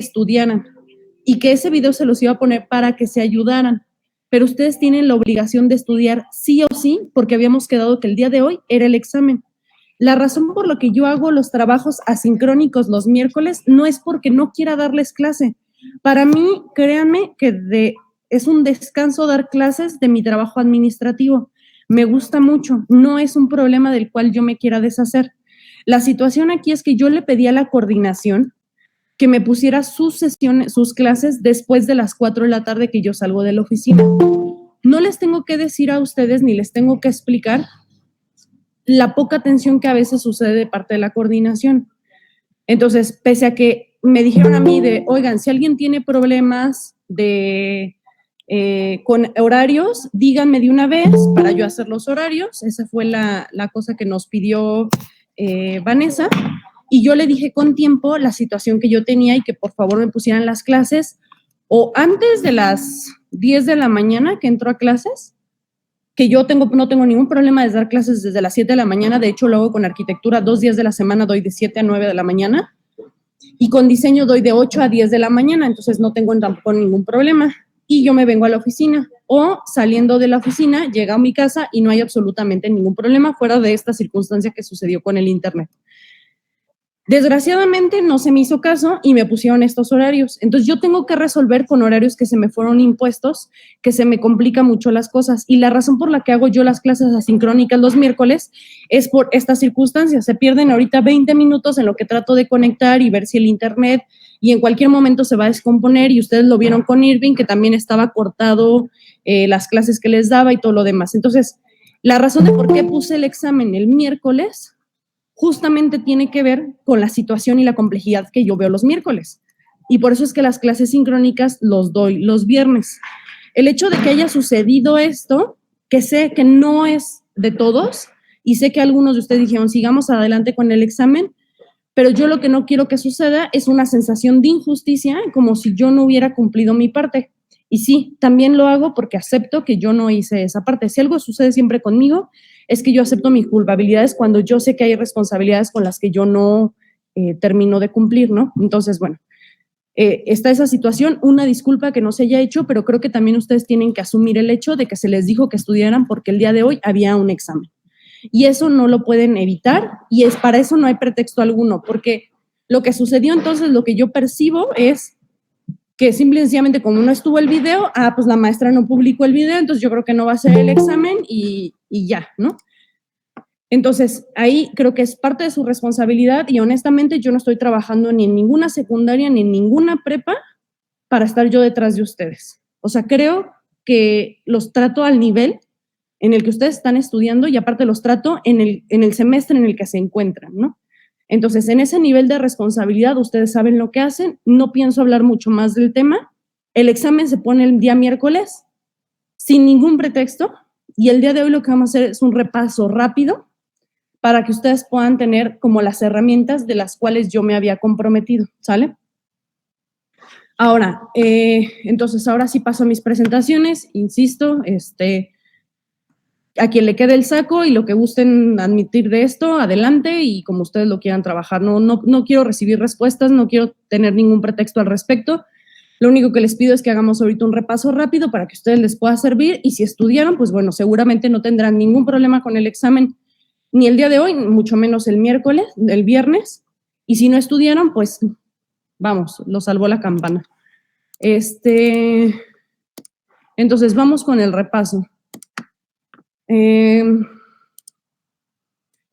estudiaran y que ese video se los iba a poner para que se ayudaran. Pero ustedes tienen la obligación de estudiar sí o sí, porque habíamos quedado que el día de hoy era el examen. La razón por la que yo hago los trabajos asincrónicos los miércoles no es porque no quiera darles clase. Para mí, créanme que es un descanso dar clases de mi trabajo administrativo. Me gusta mucho, no es un problema del cual yo me quiera deshacer. La situación aquí es que yo le pedí a la coordinación que me pusiera sus sesiones, sus clases después de las 4 de la tarde que yo salgo de la oficina. No les tengo que decir a ustedes ni les tengo que explicar la poca atención que a veces sucede de parte de la coordinación. Entonces, pese a que me dijeron a mí de, oigan, si alguien tiene problemas con horarios, díganme de una vez para yo hacer los horarios. Esa fue la cosa que nos pidió Vanessa. Y yo le dije con tiempo la situación que yo tenía y que por favor me pusieran las clases o antes de las 10 de la mañana que entro a clases, que yo no tengo ningún problema de dar clases desde las 7 de la mañana. De hecho, lo hago con arquitectura 2 días de la semana, doy de 7 a 9 de la mañana. Y con diseño doy de 8 a 10 de la mañana, entonces no tengo tampoco ningún problema. Y yo me vengo a la oficina o saliendo de la oficina, llego a mi casa y no hay absolutamente ningún problema fuera de esta circunstancia que sucedió con el internet. Desgraciadamente no se me hizo caso y me pusieron estos horarios. Entonces yo tengo que resolver con horarios que se me fueron impuestos, que se me complica mucho las cosas. Y la razón por la que hago yo las clases asincrónicas los miércoles es por estas circunstancias. Se pierden ahorita 20 minutos en lo que trato de conectar y ver si el internet y en cualquier momento se va a descomponer y ustedes lo vieron con Irving, que también estaba cortado las clases que les daba y todo lo demás. Entonces, la razón de por qué puse el examen el miércoles justamente tiene que ver con la situación y la complejidad que yo veo los miércoles. Y por eso es que las clases sincrónicas los doy los viernes. El hecho de que haya sucedido esto, que sé que no es de todos, y sé que algunos de ustedes dijeron, sigamos adelante con el examen, pero yo lo que no quiero que suceda es una sensación de injusticia, como si yo no hubiera cumplido mi parte. Y sí, también lo hago porque acepto que yo no hice esa parte. Si algo sucede siempre conmigo, es que yo acepto mis culpabilidades cuando yo sé que hay responsabilidades con las que yo no termino de cumplir, ¿no? Entonces, bueno, está esa situación, una disculpa que no se haya hecho, pero creo que también ustedes tienen que asumir el hecho de que se les dijo que estudiaran porque el día de hoy había un examen. Y eso no lo pueden evitar y es para eso no hay pretexto alguno, porque lo que sucedió entonces, lo que yo percibo es que simple y sencillamente como no estuvo el video, pues la maestra no publicó el video, entonces yo creo que no va a ser el examen y ya, ¿no? Entonces, ahí creo que es parte de su responsabilidad y honestamente yo no estoy trabajando ni en ninguna secundaria ni en ninguna prepa para estar yo detrás de ustedes. O sea, creo que los trato al nivel en el que ustedes están estudiando y aparte los trato en el semestre en el que se encuentran, ¿no? Entonces, en ese nivel de responsabilidad, ustedes saben lo que hacen, no pienso hablar mucho más del tema. El examen se pone el día miércoles sin ningún pretexto y el día de hoy lo que vamos a hacer es un repaso rápido para que ustedes puedan tener como las herramientas de las cuales yo me había comprometido, ¿sale? Ahora, entonces ahora sí paso a mis presentaciones, insisto, a quien le quede el saco y lo que gusten admitir de esto, adelante y como ustedes lo quieran trabajar. No quiero recibir respuestas, no quiero tener ningún pretexto al respecto. Lo único que les pido es que hagamos ahorita un repaso rápido para que a ustedes les pueda servir y si estudiaron, pues bueno, seguramente no tendrán ningún problema con el examen ni el día de hoy, mucho menos el miércoles, el viernes. Y si no estudiaron, pues vamos, lo salvó la campana. Entonces vamos con el repaso.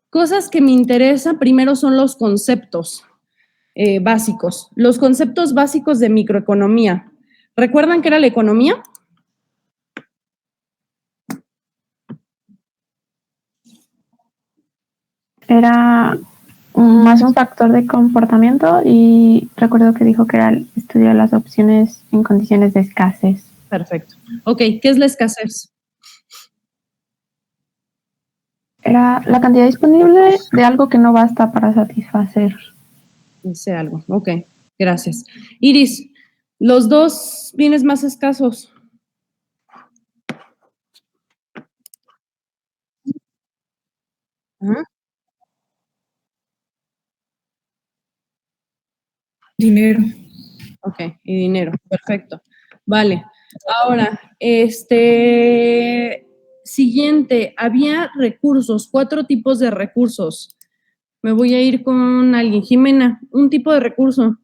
Cosas que me interesan primero son los conceptos básicos. Los conceptos básicos de microeconomía. ¿Recuerdan qué era la economía? Era más un factor de comportamiento y recuerdo que dijo que era el estudio de las opciones en condiciones de escasez. Perfecto. Ok, ¿qué es la escasez? Era la cantidad disponible de algo que no basta para satisfacer. Dice algo. Ok, gracias. Iris, los dos bienes más escasos. ¿Ah? Dinero. Ok, y dinero, perfecto. Vale. Ahora, siguiente, había recursos, 4 tipos de recursos. Me voy a ir con alguien. Jimena, un tipo de recurso.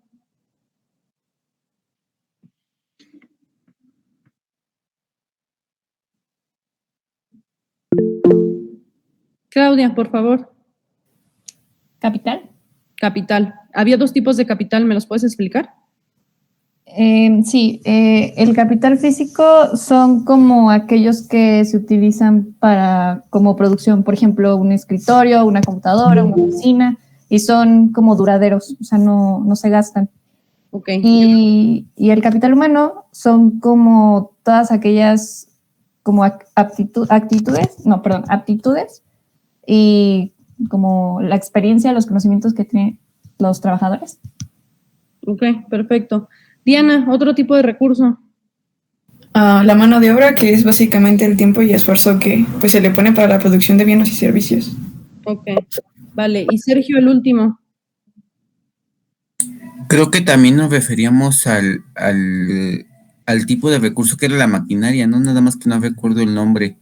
Claudia, por favor. ¿Capital? Capital. Había 2 tipos de capital, ¿me los puedes explicar? Sí, el capital físico son como aquellos que se utilizan para como producción, por ejemplo, un escritorio, una computadora, una oficina, y son como duraderos, o sea, no se gastan. Okay. Y el capital humano son como todas aquellas como aptitudes y como la experiencia, los conocimientos que tienen los trabajadores. Ok, perfecto. Diana, otro tipo de recurso. La mano de obra, que es básicamente el tiempo y esfuerzo que pues, se le pone para la producción de bienes y servicios. Ok, vale. Y Sergio, el último. Creo que también nos referíamos al tipo de recurso que era la maquinaria, ¿no? Nada más que no recuerdo el nombre.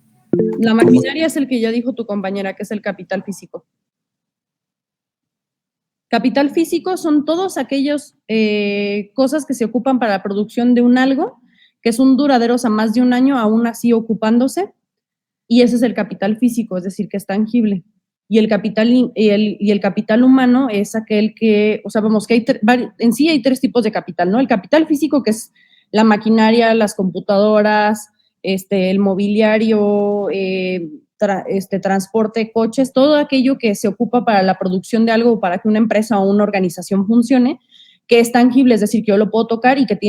La maquinaria es el que ya dijo tu compañera, que es el capital físico. Capital físico son todos aquellos cosas que se ocupan para la producción de un algo, que son duraderos a más de un año, aún así ocupándose, y ese es el capital físico, es decir, que es tangible. Y el capital humano es aquel que, o sea, vamos, que en sí hay 3 tipos de capital, ¿no? El capital físico, que es la maquinaria, las computadoras, el mobiliario, transporte, coches, todo aquello que se ocupa para la producción de algo o para que una empresa o una organización funcione, que es tangible, es decir, que yo lo puedo tocar y que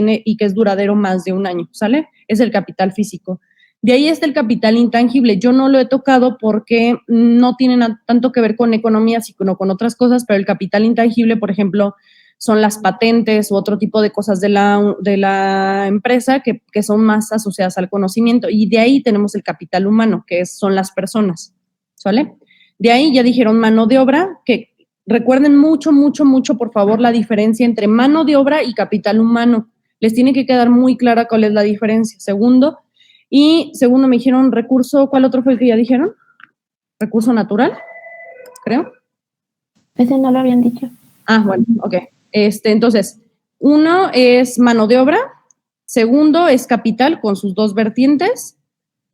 es duradero más de un año, ¿sale? Es el capital físico. De ahí está el capital intangible. Yo no lo he tocado porque no tiene tanto que ver con economía, sino con otras cosas, pero el capital intangible, por ejemplo, son las patentes u otro tipo de cosas de la empresa que son más asociadas al conocimiento. Y de ahí tenemos el capital humano, que son las personas, ¿sale? De ahí ya dijeron mano de obra, que recuerden mucho, mucho, mucho, por favor, la diferencia entre mano de obra y capital humano. Les tiene que quedar muy clara cuál es la diferencia. Segundo, me dijeron recurso, ¿cuál otro fue el que ya dijeron? Recurso natural, creo. Ese no lo habían dicho. Bueno, ok. Entonces, uno es mano de obra, segundo es capital con sus 2 vertientes,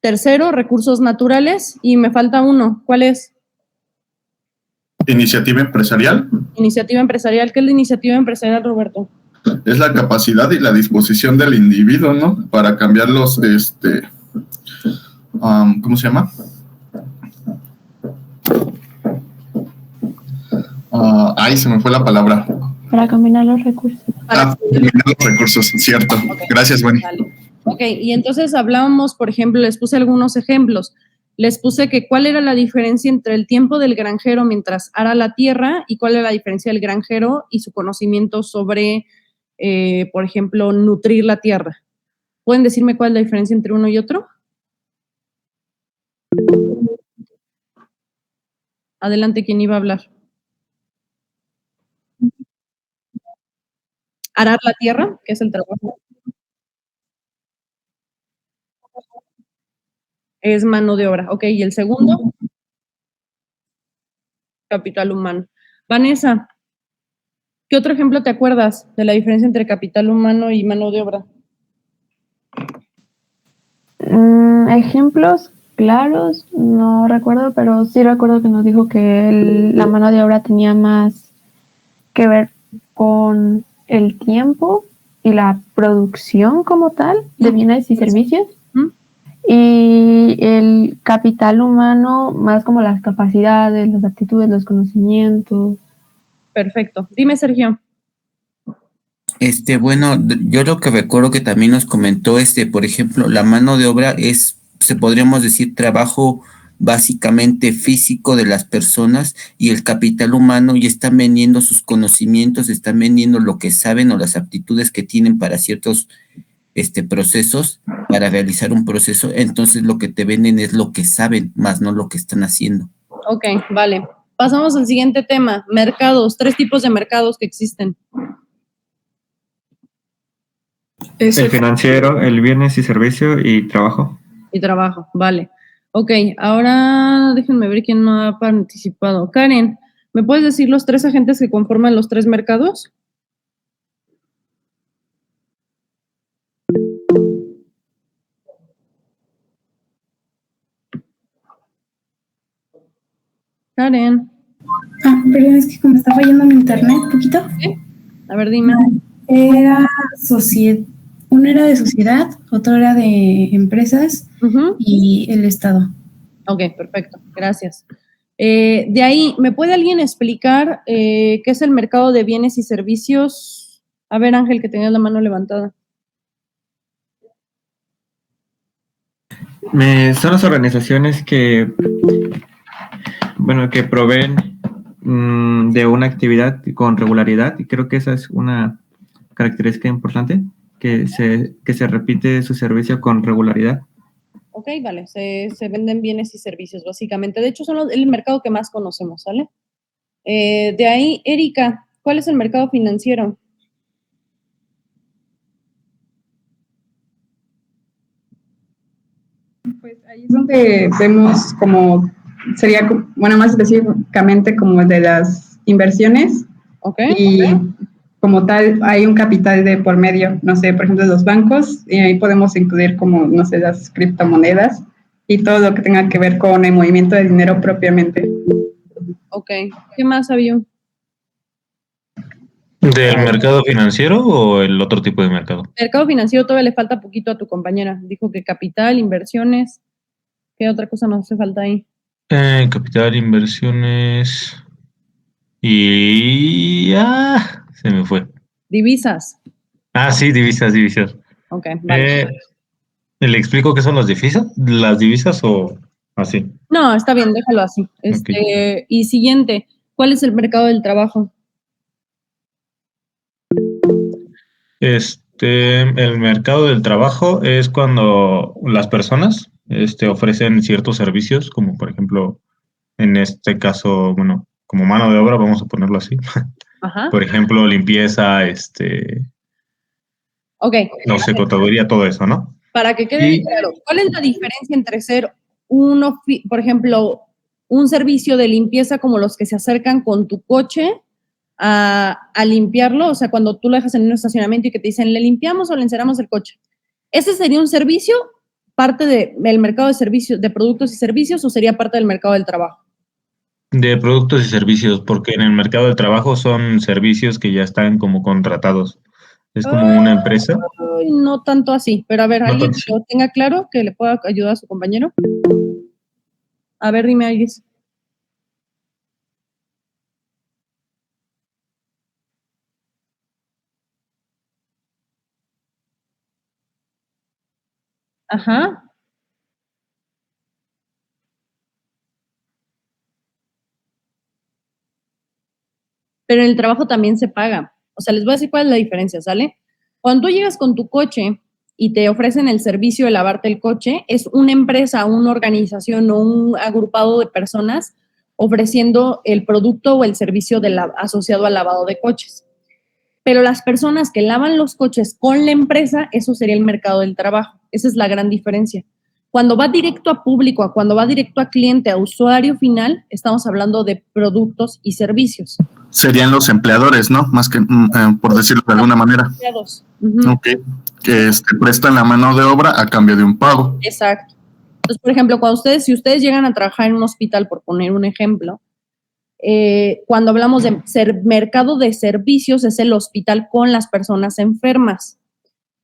tercero, recursos naturales, y me falta uno. ¿Cuál es? Iniciativa empresarial. Iniciativa empresarial. ¿Qué es la iniciativa empresarial, Roberto? Es la capacidad y la disposición del individuo, ¿no? Para cambiar los, ¿cómo se llama? Se me fue la palabra. Para combinar los recursos. Combinar los recursos, cierto. Okay. Gracias, Wendy. Vale. Ok, y entonces hablábamos, por ejemplo, les puse algunos ejemplos. Les puse que cuál era la diferencia entre el tiempo del granjero mientras ara la tierra y cuál era la diferencia del granjero y su conocimiento sobre, por ejemplo, nutrir la tierra. ¿Pueden decirme cuál es la diferencia entre uno y otro? Adelante, ¿quién iba a hablar? Arar la tierra, que es el trabajo. Es mano de obra. Ok, ¿y el segundo? Capital humano. Vanessa, ¿qué otro ejemplo te acuerdas de la diferencia entre capital humano y mano de obra? Ejemplos claros, no recuerdo, pero sí recuerdo que nos dijo que la mano de obra tenía más que ver con el tiempo y la producción como tal de bienes y servicios. Y el capital humano más como las capacidades, las aptitudes, los conocimientos. Perfecto. Dime, Sergio. Bueno, yo lo que recuerdo que también nos comentó, por ejemplo, la mano de obra podríamos decir, trabajo básicamente físico de las personas, y el capital humano ya están vendiendo sus conocimientos, están vendiendo lo que saben o las aptitudes que tienen para ciertos procesos, para realizar un proceso. Entonces lo que te venden es lo que saben, más no lo que están haciendo. Ok, vale. Pasamos al siguiente tema, mercados, 3 tipos de mercados que existen. Es El financiero, el bienes y servicio y trabajo. Y trabajo, vale. Ok, ahora déjenme ver quién no ha participado. Karen, ¿me puedes decir los 3 agentes que conforman los 3 mercados? Karen. Perdón, es que como está fallando mi internet un poquito. ¿Sí? A ver, dime. Era uno era de sociedad, otro era de empresas y el Estado. Ok, perfecto, gracias. De ahí, ¿me puede alguien explicar qué es el mercado de bienes y servicios? A ver, Ángel, que tenías la mano levantada. Son las organizaciones que proveen de una actividad con regularidad, y creo que esa es una característica importante, que se repite su servicio con regularidad. Ok, vale, se venden bienes y servicios, básicamente. De hecho, son el mercado que más conocemos, ¿sale? De ahí, Erika, ¿cuál es el mercado financiero? Pues ahí es donde vemos como, sería, bueno, más específicamente como de las inversiones. Ok. Y como tal, hay un capital de por medio, no sé, por ejemplo, los bancos, y ahí podemos incluir como, no sé, las criptomonedas y todo lo que tenga que ver con el movimiento de dinero propiamente. Ok. ¿Qué más había? ¿Del mercado financiero o el otro tipo de mercado? Mercado financiero todavía le falta poquito a tu compañera. Dijo que capital, inversiones. ¿Qué otra cosa nos hace falta ahí? Capital, inversiones y... se me fue. Divisas. Sí, divisas. Ok, vale. ¿Le explico qué son las divisas o así? No, está bien, déjalo así. Okay. Y siguiente, ¿cuál es el mercado del trabajo? El mercado del trabajo es cuando las personas ofrecen ciertos servicios, como por ejemplo, en este caso, bueno, como mano de obra, vamos a ponerlo así. Ajá. Por ejemplo, limpieza, Ok. no sé, contaduría, todo eso, ¿no? Para que quede claro, ¿cuál es la diferencia entre ser por ejemplo, un servicio de limpieza como los que se acercan con tu coche a limpiarlo? O sea, cuando tú lo dejas en un estacionamiento y que te dicen, ¿le limpiamos o le enceramos el coche? ¿Ese sería un servicio, parte del mercado de servicios, de productos y servicios, o sería parte del mercado del trabajo? De productos y servicios, porque en el mercado del trabajo son servicios que ya están como contratados. Es como una empresa. No tanto así, pero a ver, No ¿alguien tanto que lo tenga claro que le pueda ayudar a su compañero? A ver, dime, Iris. Ajá. Pero en el trabajo también se paga. O sea, les voy a decir cuál es la diferencia, ¿sale? Cuando tú llegas con tu coche y te ofrecen el servicio de lavarte el coche, es una empresa, una organización o un agrupado de personas ofreciendo el producto o el servicio asociado al lavado de coches. Pero las personas que lavan los coches con la empresa, eso sería el mercado del trabajo. Esa es la gran diferencia. Cuando va directo a público, cuando va directo a cliente, a usuario final, estamos hablando de productos y servicios. Serían los empleadores, ¿no? Más que, por decirlo de alguna manera. Empleados. Ok, que prestan la mano de obra a cambio de un pago. Exacto. Entonces, por ejemplo, si ustedes llegan a trabajar en un hospital, por poner un ejemplo, cuando hablamos de mercado de servicios, es el hospital con las personas enfermas.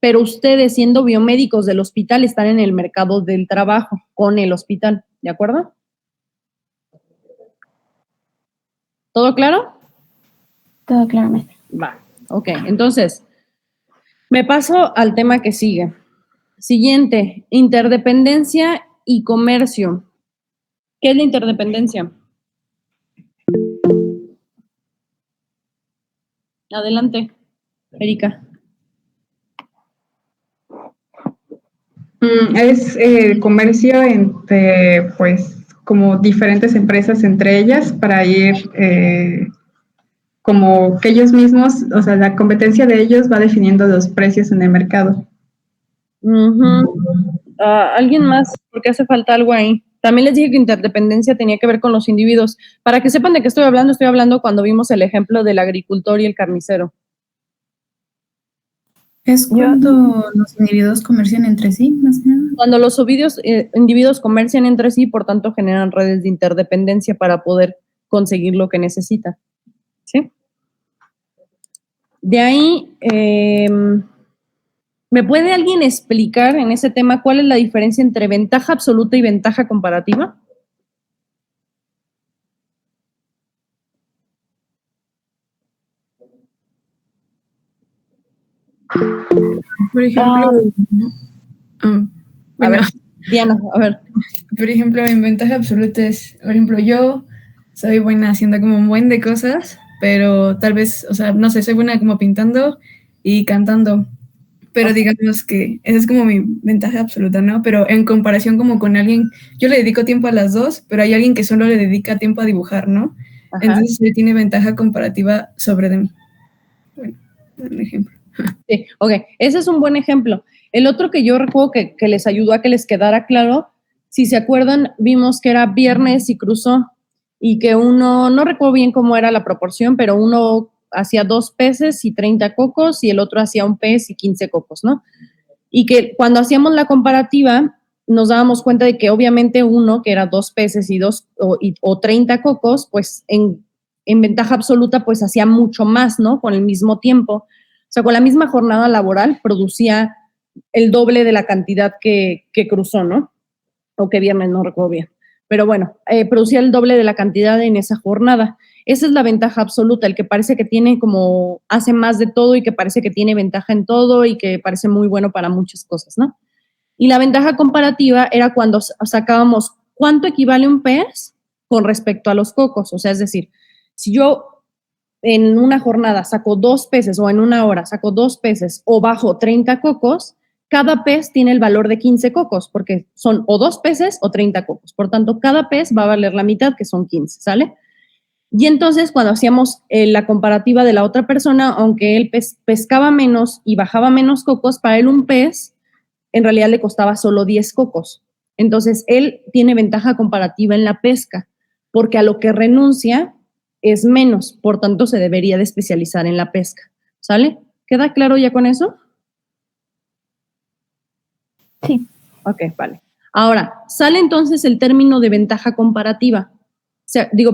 Pero ustedes, siendo biomédicos del hospital, están en el mercado del trabajo con el hospital, ¿de acuerdo? ¿Todo claro? Todo claro, maestra. Va, ok. Entonces, me paso al tema que sigue. Siguiente, interdependencia y comercio. ¿Qué es la interdependencia? Adelante, Erika. Es el comercio entre, pues, como diferentes empresas entre ellas para ir como que ellos mismos, o sea, la competencia de ellos va definiendo los precios en el mercado. ¿Alguien más? Porque hace falta algo ahí. También les dije que interdependencia tenía que ver con los individuos. Para que sepan de qué estoy hablando cuando vimos el ejemplo del agricultor y el carnicero. Es cuando los individuos comercian entre sí, más que nada. Cuando los individuos comercian entre sí, por tanto, generan redes de interdependencia para poder conseguir lo que necesitan. ¿Sí? De ahí, ¿me puede alguien explicar en ese tema cuál es la diferencia entre ventaja absoluta y ventaja comparativa? Por ejemplo, A ver, Diana, a ver. Por ejemplo, en ventaja absoluta es, por ejemplo, yo soy buena haciendo como un buen de cosas, pero tal vez, o sea, no sé, soy buena como pintando y cantando, pero digamos que esa es como mi ventaja absoluta, ¿no? Pero en comparación como con alguien, yo le dedico tiempo a las dos, pero hay alguien que solo le dedica tiempo a dibujar, ¿no? Ajá. Entonces él tiene ventaja comparativa sobre de mí. Bueno, un ejemplo. Sí, ok, ese es un buen ejemplo. El otro que yo recuerdo que les ayudó a que les quedara claro, si se acuerdan, vimos que era viernes y cruzó y que uno, no recuerdo bien cómo era la proporción, pero uno hacía 2 peces y 30 cocos y el otro hacía 1 pez y 15 cocos, ¿no? Y que cuando hacíamos la comparativa nos dábamos cuenta de que obviamente uno, que era 2 peces y 30 cocos, pues en ventaja absoluta pues hacía mucho más, ¿no? Con el mismo tiempo. O sea, con la misma jornada laboral producía el doble de la cantidad que cruzó, ¿no? O que viernes, no recuerdo bien. Pero bueno, producía el doble de la cantidad en esa jornada. Esa es la ventaja absoluta, el que parece que tiene como, hace más de todo y que parece que tiene ventaja en todo y que parece muy bueno para muchas cosas, ¿no? Y la ventaja comparativa era cuando sacábamos cuánto equivale un pez con respecto a los cocos. O sea, es decir, si yo en una jornada saco 2 peces o en una hora saco 2 peces o bajo 30 cocos, cada pez tiene el valor de 15 cocos, porque son o 2 peces o 30 cocos. Por tanto, cada pez va a valer la mitad, que son 15, ¿sale? Y entonces, cuando hacíamos la comparativa de la otra persona, aunque él pescaba menos y bajaba menos cocos, para él un pez en realidad le costaba solo 10 cocos. Entonces, él tiene ventaja comparativa en la pesca, porque a lo que renuncia es menos, por tanto, se debería de especializar en la pesca. ¿Sale? ¿Queda claro ya con eso? Sí. Ok, vale. Ahora, sale entonces el término de ventaja comparativa. De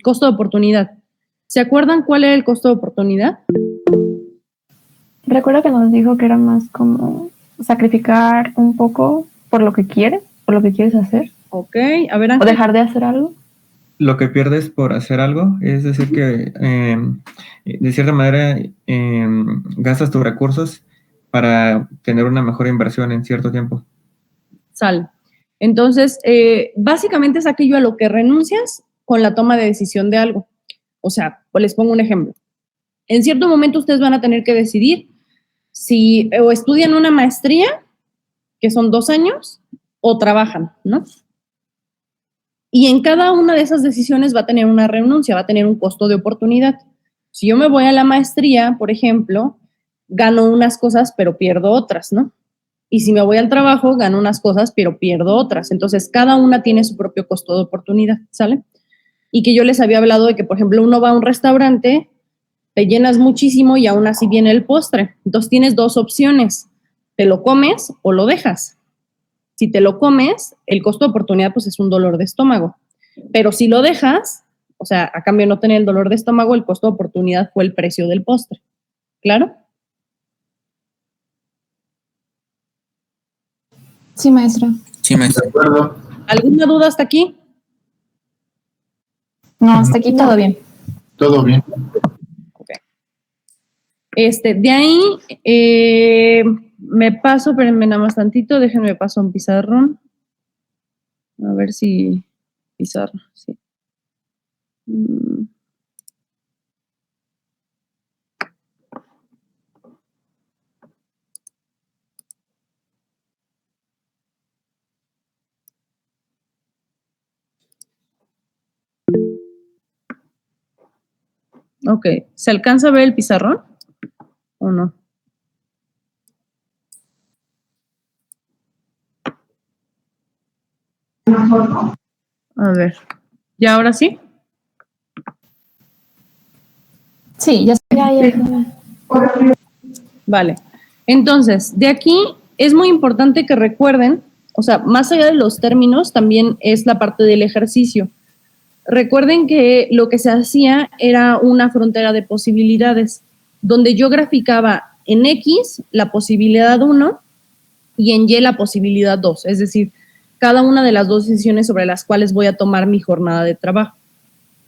costo de oportunidad. ¿Se acuerdan cuál era el costo de oportunidad? Recuerdo que nos dijo que era más como sacrificar un poco por lo que quieres, por lo que quieres hacer. Ok, a ver, o dejar de hacer algo. Lo que pierdes por hacer algo, es decir, que de cierta manera gastas tus recursos para tener una mejor inversión en cierto tiempo. Sale. Entonces, básicamente es aquello a lo que renuncias con la toma de decisión de algo. O sea, pues les pongo un ejemplo. En cierto momento ustedes van a tener que decidir si o estudian una maestría, que son 2 años, o trabajan, ¿no? Y en cada una de esas decisiones va a tener una renuncia, va a tener un costo de oportunidad. Si yo me voy a la maestría, por ejemplo, gano unas cosas, pero pierdo otras, ¿no? Y si me voy al trabajo, gano unas cosas, pero pierdo otras. Entonces, cada una tiene su propio costo de oportunidad, ¿sale? Y que yo les había hablado de que, por ejemplo, uno va a un restaurante, te llenas muchísimo y aún así viene el postre. Entonces, tienes 2 opciones. Te lo comes o lo dejas. Si te lo comes, el costo de oportunidad pues es un dolor de estómago. Pero si lo dejas, o sea, a cambio de no tener el dolor de estómago, el costo de oportunidad fue el precio del postre. ¿Claro? Sí, maestra. Sí, maestra. De acuerdo. ¿Alguna duda hasta aquí? No, hasta aquí todo bien. Todo bien. Okay. De ahí me paso, espérenme nada más tantito, déjenme paso un pizarrón. A ver si pizarro, sí. Ok, ¿se alcanza a ver el pizarrón o no? A ver, ¿ya ahora sí? Sí, ya sé. Vale. Entonces, de aquí es muy importante que recuerden, o sea, más allá de los términos, también es la parte del ejercicio. Recuerden que lo que se hacía era una frontera de posibilidades, donde yo graficaba en X la posibilidad 1 y en Y la posibilidad 2, es decir, cada una de las dos decisiones sobre las cuales voy a tomar mi jornada de trabajo.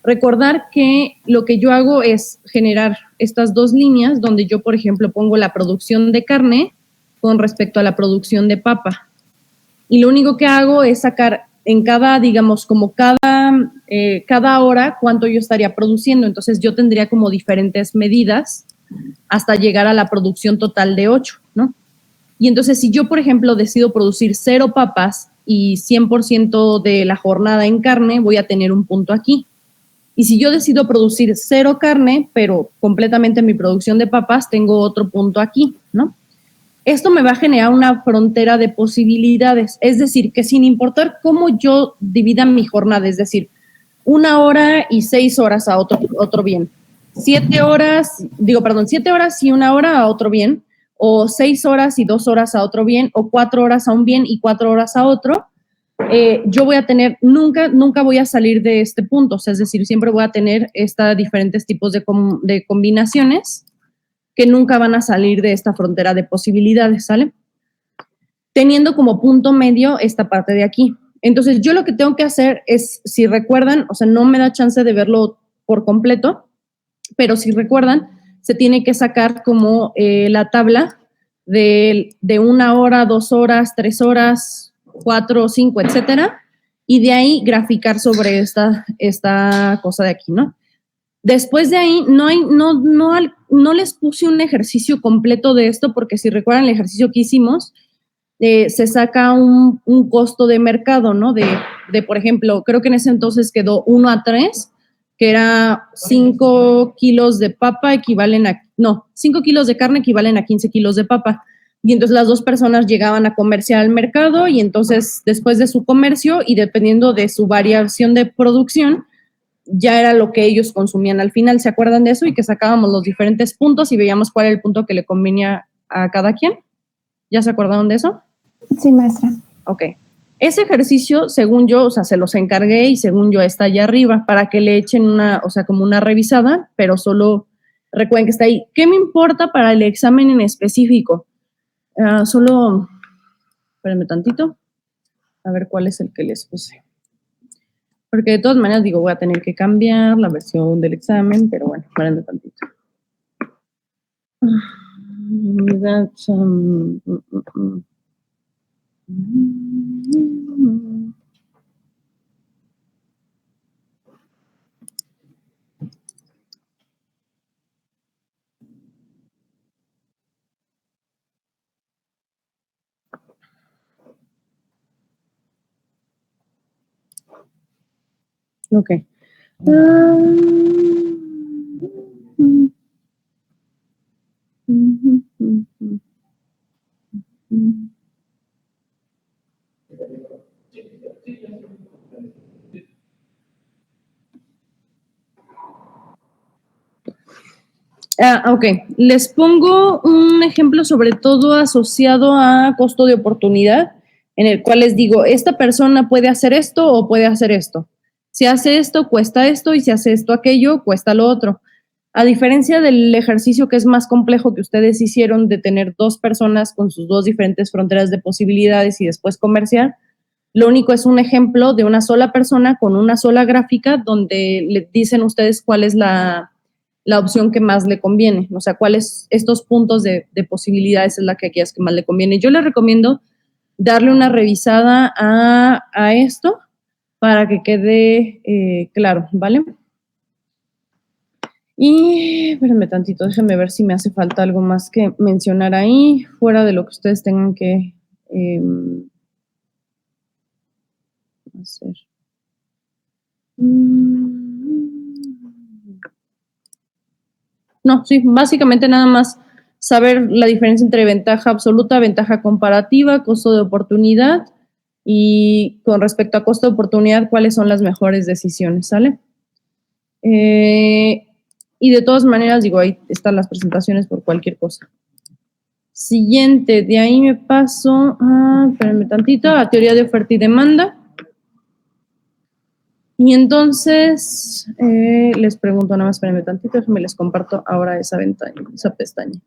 Recordar que lo que yo hago es generar estas dos líneas donde yo, por ejemplo, pongo la producción de carne con respecto a la producción de papa. Y lo único que hago es sacar en cada, digamos, como cada hora cuánto yo estaría produciendo. Entonces yo tendría como diferentes medidas hasta llegar a la producción total de 8, ¿no? Y entonces si yo, por ejemplo, decido producir 0 papas y 100% de la jornada en carne, voy a tener un punto aquí. Y si yo decido producir 0 carne, pero completamente mi producción de papas, tengo otro punto aquí, ¿no? Esto me va a generar una frontera de posibilidades, es decir, que sin importar cómo yo divida mi jornada, es decir, 1 hora y 6 horas a otro bien, 7 horas, 7 horas y 1 hora a otro bien, o 6 horas y 2 horas a otro bien, o 4 horas a un bien y 4 horas a otro, yo voy a tener, nunca voy a salir de este punto, o sea, es decir, siempre voy a tener diferentes tipos de combinaciones que nunca van a salir de esta frontera de posibilidades, ¿sale? Teniendo como punto medio esta parte de aquí. Entonces, yo lo que tengo que hacer es, si recuerdan, o sea, no me da chance de verlo por completo, pero si recuerdan, se tiene que sacar como la tabla de 1 hora, 2 horas, 3 horas, 4, 5, etcétera, y de ahí graficar sobre esta cosa de aquí, ¿no? Después de ahí, no les puse un ejercicio completo de esto, porque si recuerdan el ejercicio que hicimos, se saca un costo de mercado, ¿no? Por ejemplo, creo que en ese entonces quedó 1:3, que era 5 kilos de papa equivalen a, no, 5 kilos de carne equivalen a 15 kilos de papa. Y entonces las dos personas llegaban a comerciar al mercado y entonces después de su comercio y dependiendo de su variación de producción, ya era lo que ellos consumían al final. ¿Se acuerdan de eso? Y que sacábamos los diferentes puntos y veíamos cuál era el punto que le convenía a cada quien. ¿Ya se acordaron de eso? Sí, maestra. Ok. Ese ejercicio, según yo, o sea, se los encargué y según yo está allá arriba para que le echen como una revisada, pero solo recuerden que está ahí. ¿Qué me importa para el examen en específico? Espérenme tantito, a ver cuál es el que les puse. Porque de todas maneras, voy a tener que cambiar la versión del examen, pero bueno, espérenme tantito. Ok. Ok, les pongo un ejemplo sobre todo asociado a costo de oportunidad, en el cual les digo, esta persona puede hacer esto o puede hacer esto. Si hace esto, cuesta esto, y si hace esto, aquello, cuesta lo otro. A diferencia del ejercicio que es más complejo que ustedes hicieron de tener 2 personas con sus 2 diferentes fronteras de posibilidades y después comerciar, lo único es un ejemplo de una sola persona con una sola gráfica donde le dicen ustedes cuál es la opción que más le conviene, o sea, cuáles estos puntos de posibilidades es la que aquellas que más le conviene. Yo les recomiendo darle una revisada a esto para que quede claro, ¿vale? Y espérenme tantito, déjenme ver si me hace falta algo más que mencionar ahí, fuera de lo que ustedes tengan que hacer. No, sí, básicamente nada más saber la diferencia entre ventaja absoluta, ventaja comparativa, costo de oportunidad y con respecto a costo de oportunidad, cuáles son las mejores decisiones, ¿sale? Y de todas maneras, digo, ahí están las presentaciones por cualquier cosa. Siguiente, de ahí me paso espérenme tantito, a teoría de oferta y demanda. Y entonces, les pregunto, nada más espérenme tantito, déjenme les comparto ahora esa ventana, esa pestaña.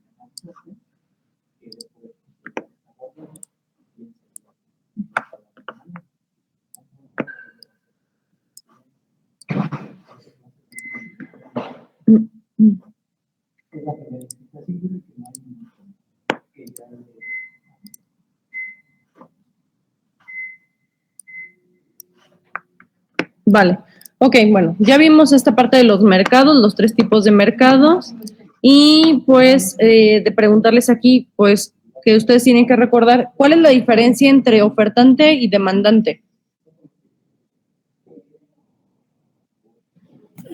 Vale, ok, bueno, ya vimos esta parte de los mercados, los 3 tipos de mercados, y pues de preguntarles aquí, pues que ustedes tienen que recordar, ¿cuál es la diferencia entre ofertante y demandante?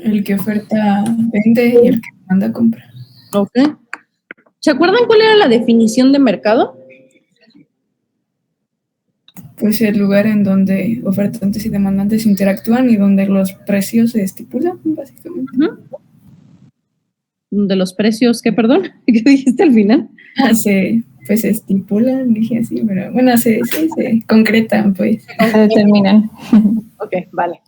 El que oferta vende y el que manda compra. Ok. ¿Se acuerdan cuál era la definición de mercado? Pues el lugar en donde ofertantes y demandantes interactúan y donde los precios se estipulan, básicamente. De los precios, ¿qué, perdón? ¿Qué dijiste al final? Pues se estipulan, dije así, pero bueno, se concretan, pues. Se determinan. Ok, vale.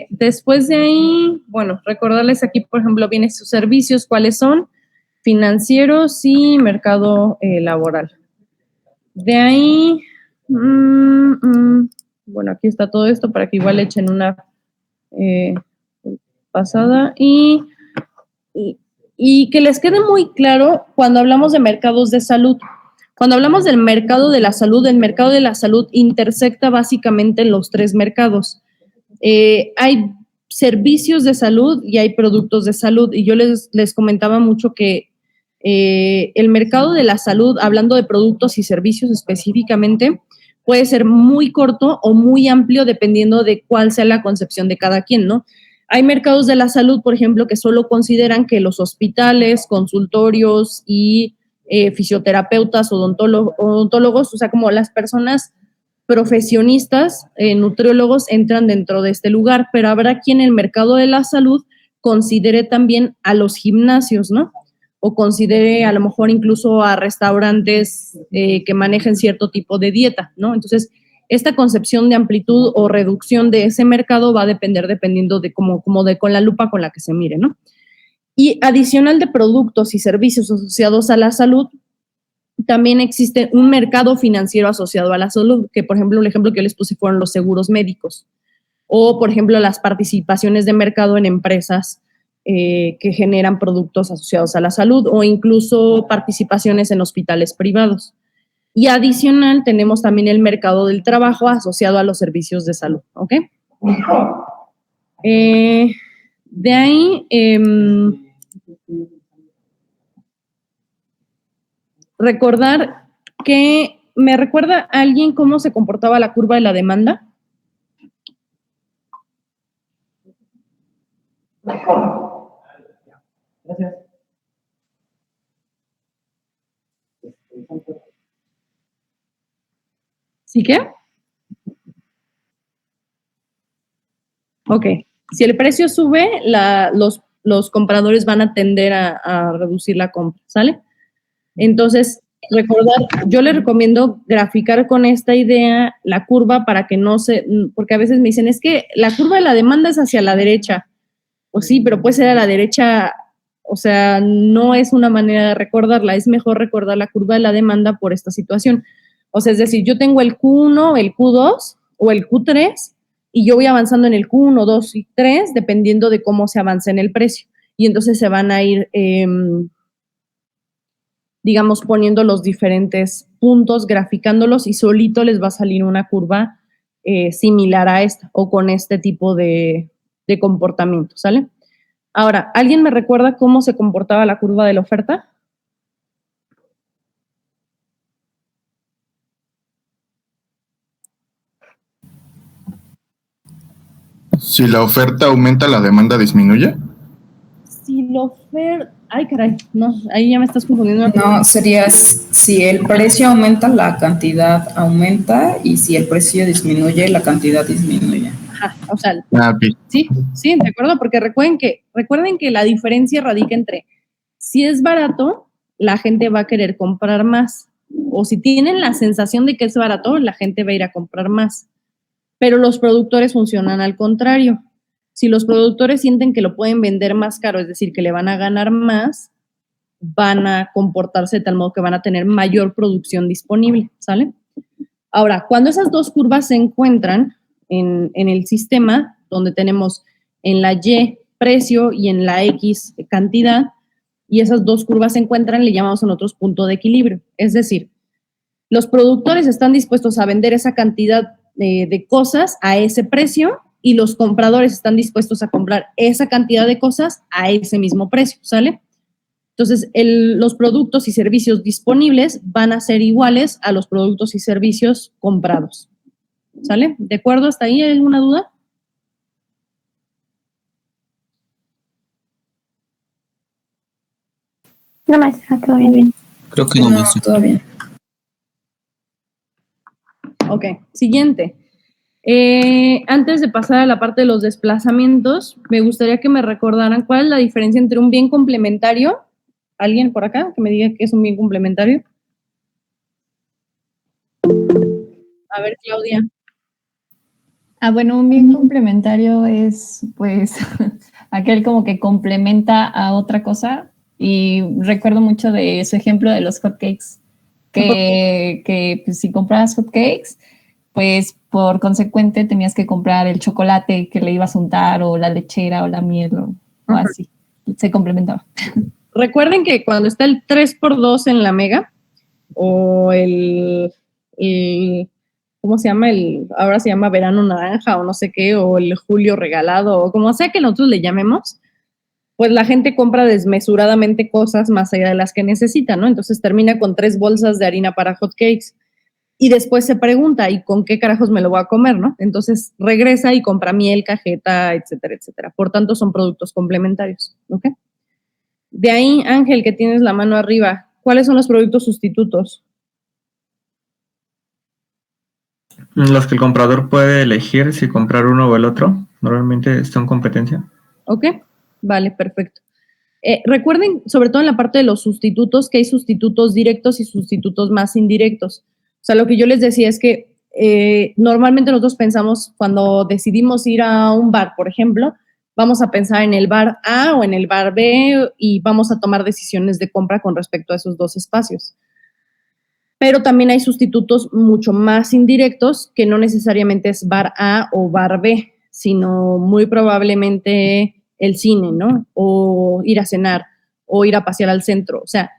Después de ahí, bueno, recordarles aquí, por ejemplo, vienen sus servicios, ¿cuáles son? Financieros y mercado laboral. De ahí, bueno, aquí está todo esto para que igual echen una pasada y que les quede muy claro cuando hablamos de mercados de salud. Cuando hablamos del mercado de la salud, el mercado de la salud intersecta básicamente en los 3 mercados. Hay servicios de salud y hay productos de salud. Y yo les comentaba mucho que el mercado de la salud, hablando de productos y servicios específicamente, puede ser muy corto o muy amplio dependiendo de cuál sea la concepción de cada quien, ¿no? Hay mercados de la salud, por ejemplo, que solo consideran que los hospitales, consultorios y fisioterapeutas, odontólogos, o sea, como las personas profesionistas, nutriólogos, entran dentro de este lugar, pero habrá quien en el mercado de la salud considere también a los gimnasios, ¿no? O considere a lo mejor incluso a restaurantes que manejen cierto tipo de dieta, ¿no? Entonces, esta concepción de amplitud o reducción de ese mercado va a depender dependiendo de con la lupa con la que se mire, ¿no? Y adicional de productos y servicios asociados a la salud, también existe un mercado financiero asociado a la salud, que por ejemplo, el ejemplo que yo les puse fueron los seguros médicos, o por ejemplo, las participaciones de mercado en empresas que generan productos asociados a la salud, o incluso participaciones en hospitales privados. Y adicional tenemos también el mercado del trabajo asociado a los servicios de salud, ¿ok? De ahí, recordar que, ¿me recuerda alguien cómo se comportaba la curva de la demanda? Gracias. ¿Sí qué? Ok. Si el precio sube, los compradores van a tender a reducir la compra, ¿sale? Entonces, recordar, yo les recomiendo graficar con esta idea la curva para que no porque a veces me dicen, es que la curva de la demanda es hacia la derecha. Pues sí, pero puede ser a la derecha, o sea, no es una manera de recordarla, es mejor recordar la curva de la demanda por esta situación. O sea, es decir, yo tengo el Q1, el Q2 o el Q3 y yo voy avanzando en el Q1, 2 y 3 dependiendo de cómo se avanza en el precio. Y entonces se van a ir, digamos, poniendo los diferentes puntos, graficándolos y solito les va a salir una curva similar a esta o con este tipo de comportamiento, ¿sale? Ahora, ¿alguien me recuerda cómo se comportaba la curva de la oferta? Si la oferta aumenta, la demanda disminuye. Si Ay, caray, no, ahí ya me estás confundiendo. No, sería si el precio aumenta, la cantidad aumenta, y si el precio disminuye, la cantidad disminuye. Ajá, o sea, Ok. sí, de acuerdo, porque recuerden que la diferencia radica entre si es barato, la gente va a querer comprar más, o si tienen la sensación de que es barato, la gente va a ir a comprar más. Pero los productores funcionan al contrario. Si los productores sienten que lo pueden vender más caro, es decir, que le van a ganar más, van a comportarse de tal modo que van a tener mayor producción disponible, ¿sale? Ahora, cuando esas dos curvas se encuentran en el sistema, donde tenemos en la Y precio y en la X cantidad, y esas dos curvas se encuentran, le llamamos nosotros punto de equilibrio. Es decir, los productores están dispuestos a vender esa cantidad de cosas a ese precio y los compradores están dispuestos a comprar esa cantidad de cosas a ese mismo precio, ¿sale? Entonces, los productos y servicios disponibles van a ser iguales a los productos y servicios comprados, ¿sale? ¿De acuerdo hasta ahí? ¿Hay alguna duda? No, maestra, todo bien. Creo que no, maestra. Todo bien. Ok, siguiente. Antes de pasar a la parte de los desplazamientos, me gustaría que me recordaran cuál es la diferencia entre un bien complementario. ¿Alguien por acá que me diga qué es un bien complementario? A ver, Claudia. Bueno, un bien complementario es, pues, aquel como que complementa a otra cosa. Y recuerdo mucho de su ejemplo de los hotcakes, que pues, si comprabas hotcakes, pues por consecuente tenías que comprar el chocolate que le ibas a untar, o la lechera, o la miel, o así. Se complementaba. Recuerden que cuando está el 3x2 en la Mega, o ¿cómo se llama? Ahora se llama verano naranja o no sé qué, o el julio regalado, o como sea que nosotros le llamemos, pues la gente compra desmesuradamente cosas más allá de las que necesita, ¿no? Entonces termina con 3 bolsas de harina para hotcakes y después se pregunta, ¿y con qué carajos me lo voy a comer, no? Entonces regresa y compra miel, cajeta, etcétera, etcétera. Por tanto, son productos complementarios, ¿ok? De ahí, Ángel, que tienes la mano arriba, ¿cuáles son los productos sustitutos? Los que el comprador puede elegir si comprar uno o el otro, normalmente son competencia. ¿Ok? Vale, perfecto. Recuerden, sobre todo en la parte de los sustitutos, que hay sustitutos directos y sustitutos más indirectos. O sea, lo que yo les decía es que normalmente nosotros pensamos, cuando decidimos ir a un bar, por ejemplo, vamos a pensar en el bar A o en el bar B y vamos a tomar decisiones de compra con respecto a esos dos espacios. Pero también hay sustitutos mucho más indirectos, que no necesariamente es bar A o bar B, sino muy probablemente el cine, ¿no? O ir a cenar, o ir a pasear al centro. O sea,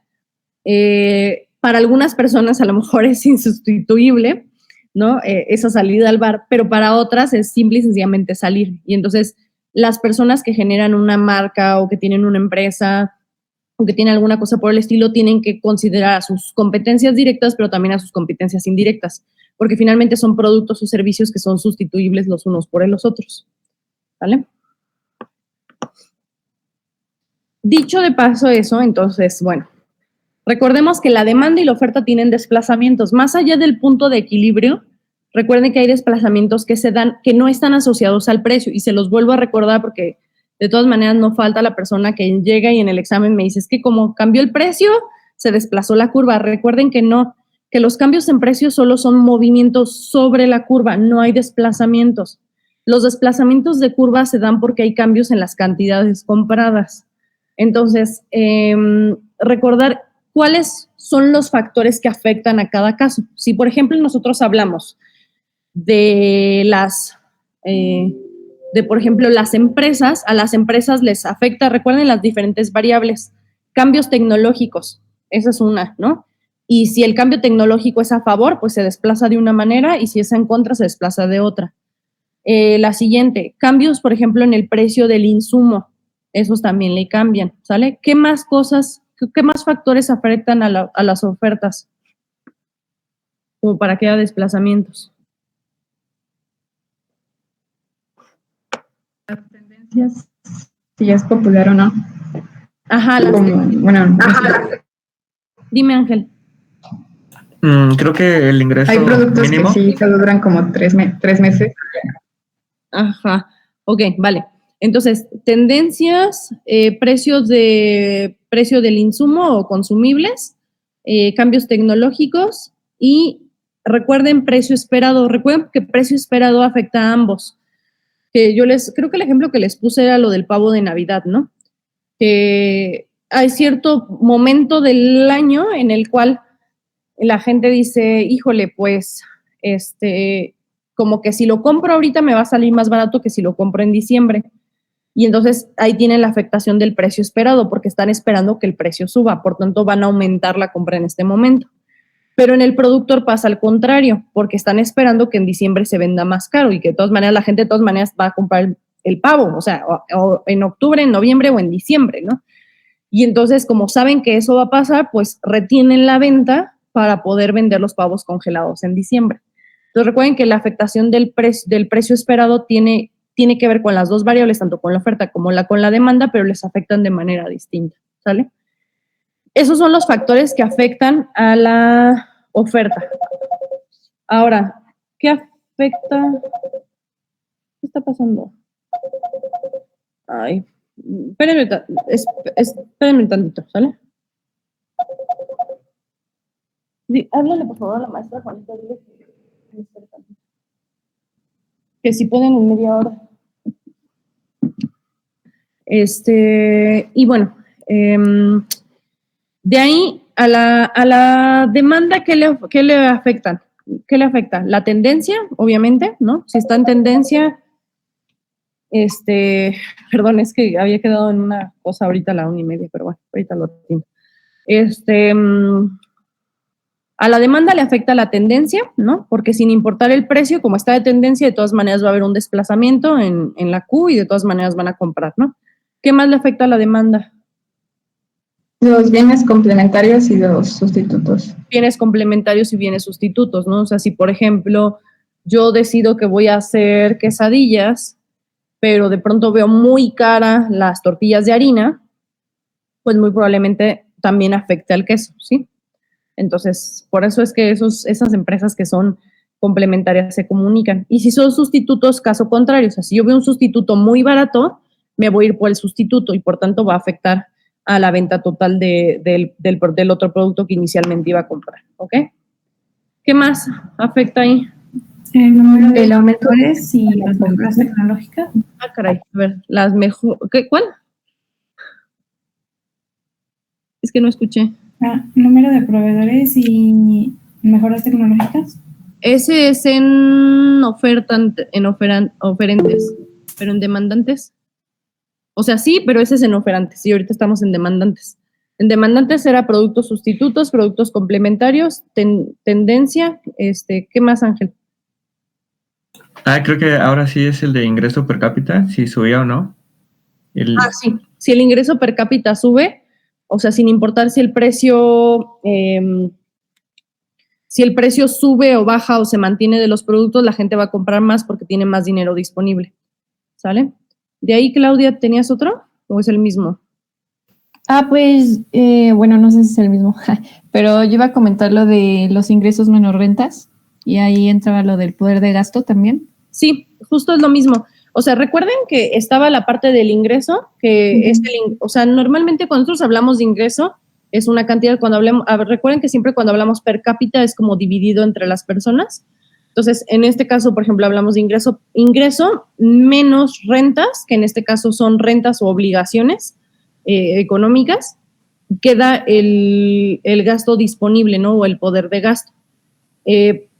para algunas personas a lo mejor es insustituible, ¿no? Esa salida al bar, pero para otras es simple y sencillamente salir. Y entonces las personas que generan una marca o que tienen una empresa o que tienen alguna cosa por el estilo tienen que considerar a sus competencias directas, pero también a sus competencias indirectas, porque finalmente son productos o servicios que son sustituibles los unos por los otros. ¿Vale? Dicho de paso eso, entonces, bueno, recordemos que la demanda y la oferta tienen desplazamientos. Más allá del punto de equilibrio, recuerden que hay desplazamientos que se dan, que no están asociados al precio, y se los vuelvo a recordar porque de todas maneras no falta la persona que llega y en el examen me dice, es que como cambió el precio, se desplazó la curva. Recuerden que no, que los cambios en precio solo son movimientos sobre la curva, no hay desplazamientos. Los desplazamientos de curva se dan porque hay cambios en las cantidades compradas. Entonces, recordar cuáles son los factores que afectan a cada caso. Si, por ejemplo, nosotros hablamos de por ejemplo, las empresas, a las empresas les afecta, recuerden las diferentes variables, cambios tecnológicos, esa es una, ¿no? Y si el cambio tecnológico es a favor, pues se desplaza de una manera, y si es en contra, se desplaza de otra. La siguiente, cambios, por ejemplo, en el precio del insumo, esos también le cambian, ¿sale? ¿Qué más cosas, qué más factores afectan a las ofertas? Como para que haya desplazamientos. Las tendencias, si es popular o no. Ajá, Dime, Ángel. Creo que el ingreso Hay productos mínimo. que sí solo duran como 3 meses. Ajá, ok, vale. Entonces, tendencias, precio del insumo o consumibles, cambios tecnológicos y recuerden precio esperado. Recuerden que precio esperado afecta a ambos. Que creo que el ejemplo que les puse era lo del pavo de Navidad, ¿no? Que hay cierto momento del año en el cual la gente dice, híjole, pues, como que si lo compro ahorita me va a salir más barato que si lo compro en diciembre. Y entonces ahí tienen la afectación del precio esperado, porque están esperando que el precio suba, por tanto van a aumentar la compra en este momento. Pero en el productor pasa al contrario, porque están esperando que en diciembre se venda más caro y que de todas maneras la gente de todas maneras va a comprar el pavo, o sea, o en octubre, en noviembre o en diciembre, ¿no? Y entonces, como saben que eso va a pasar, pues retienen la venta para poder vender los pavos congelados en diciembre. Entonces, recuerden que la afectación del precio esperado tiene que ver con las dos variables, tanto con la oferta como con la demanda, pero les afectan de manera distinta, ¿sale? Esos son los factores que afectan a la oferta. Ahora, ¿qué afecta? ¿Qué está pasando? Ay, espérenme tantito, ¿sale? Sí, háblale por favor a la maestra Juanita, dile que si pueden en media hora. Y bueno, de ahí a la demanda, ¿qué le afectan? ¿Qué le afecta? La tendencia, obviamente, ¿no? Si está en tendencia, perdón, es que había quedado en una cosa ahorita a la 1:30, pero bueno, ahorita lo tengo. A la demanda le afecta la tendencia, ¿no? Porque sin importar el precio, como está de tendencia, de todas maneras va a haber un desplazamiento en la Q y de todas maneras van a comprar, ¿no? ¿Qué más le afecta a la demanda? Los bienes complementarios y los sustitutos. Bienes complementarios y bienes sustitutos, ¿no? O sea, si por ejemplo yo decido que voy a hacer quesadillas, pero de pronto veo muy cara las tortillas de harina, pues muy probablemente también afecte al queso, ¿sí? Entonces, por eso es que esas empresas que son complementarias se comunican. Y si son sustitutos, caso contrario, o sea, si yo veo un sustituto muy barato, me voy a ir por el sustituto y por tanto va a afectar a la venta total del otro producto que inicialmente iba a comprar, ¿ok? ¿Qué más afecta ahí? El número de aumentares y las mejoras tecnológicas. Ah, caray, a ver, ¿cuál? Es que no escuché. Número de proveedores y mejoras tecnológicas. Ese es en oferentes, pero en demandantes. O sea, sí, pero ese es en oferantes y ahorita estamos en demandantes. En demandantes era productos sustitutos, productos complementarios, tendencia, ¿qué más, Ángel? Creo que ahora sí es el de ingreso per cápita, si subía o no. Sí, si el ingreso per cápita sube, o sea, sin importar si el precio sube o baja o se mantiene de los productos, la gente va a comprar más porque tiene más dinero disponible, ¿sale? De ahí, Claudia, ¿tenías otro o es el mismo? Pues, bueno, no sé si es el mismo, pero yo iba a comentar lo de los ingresos menos rentas y ahí entraba lo del poder de gasto también. Sí, justo es lo mismo. O sea, recuerden que estaba la parte del ingreso, que es o sea, normalmente cuando nosotros hablamos de ingreso, es una cantidad, recuerden que siempre cuando hablamos per cápita es como dividido entre las personas. Entonces, en este caso, por ejemplo, hablamos de ingreso menos rentas, que en este caso son rentas o obligaciones económicas, queda el gasto disponible, ¿no? O el poder de gasto.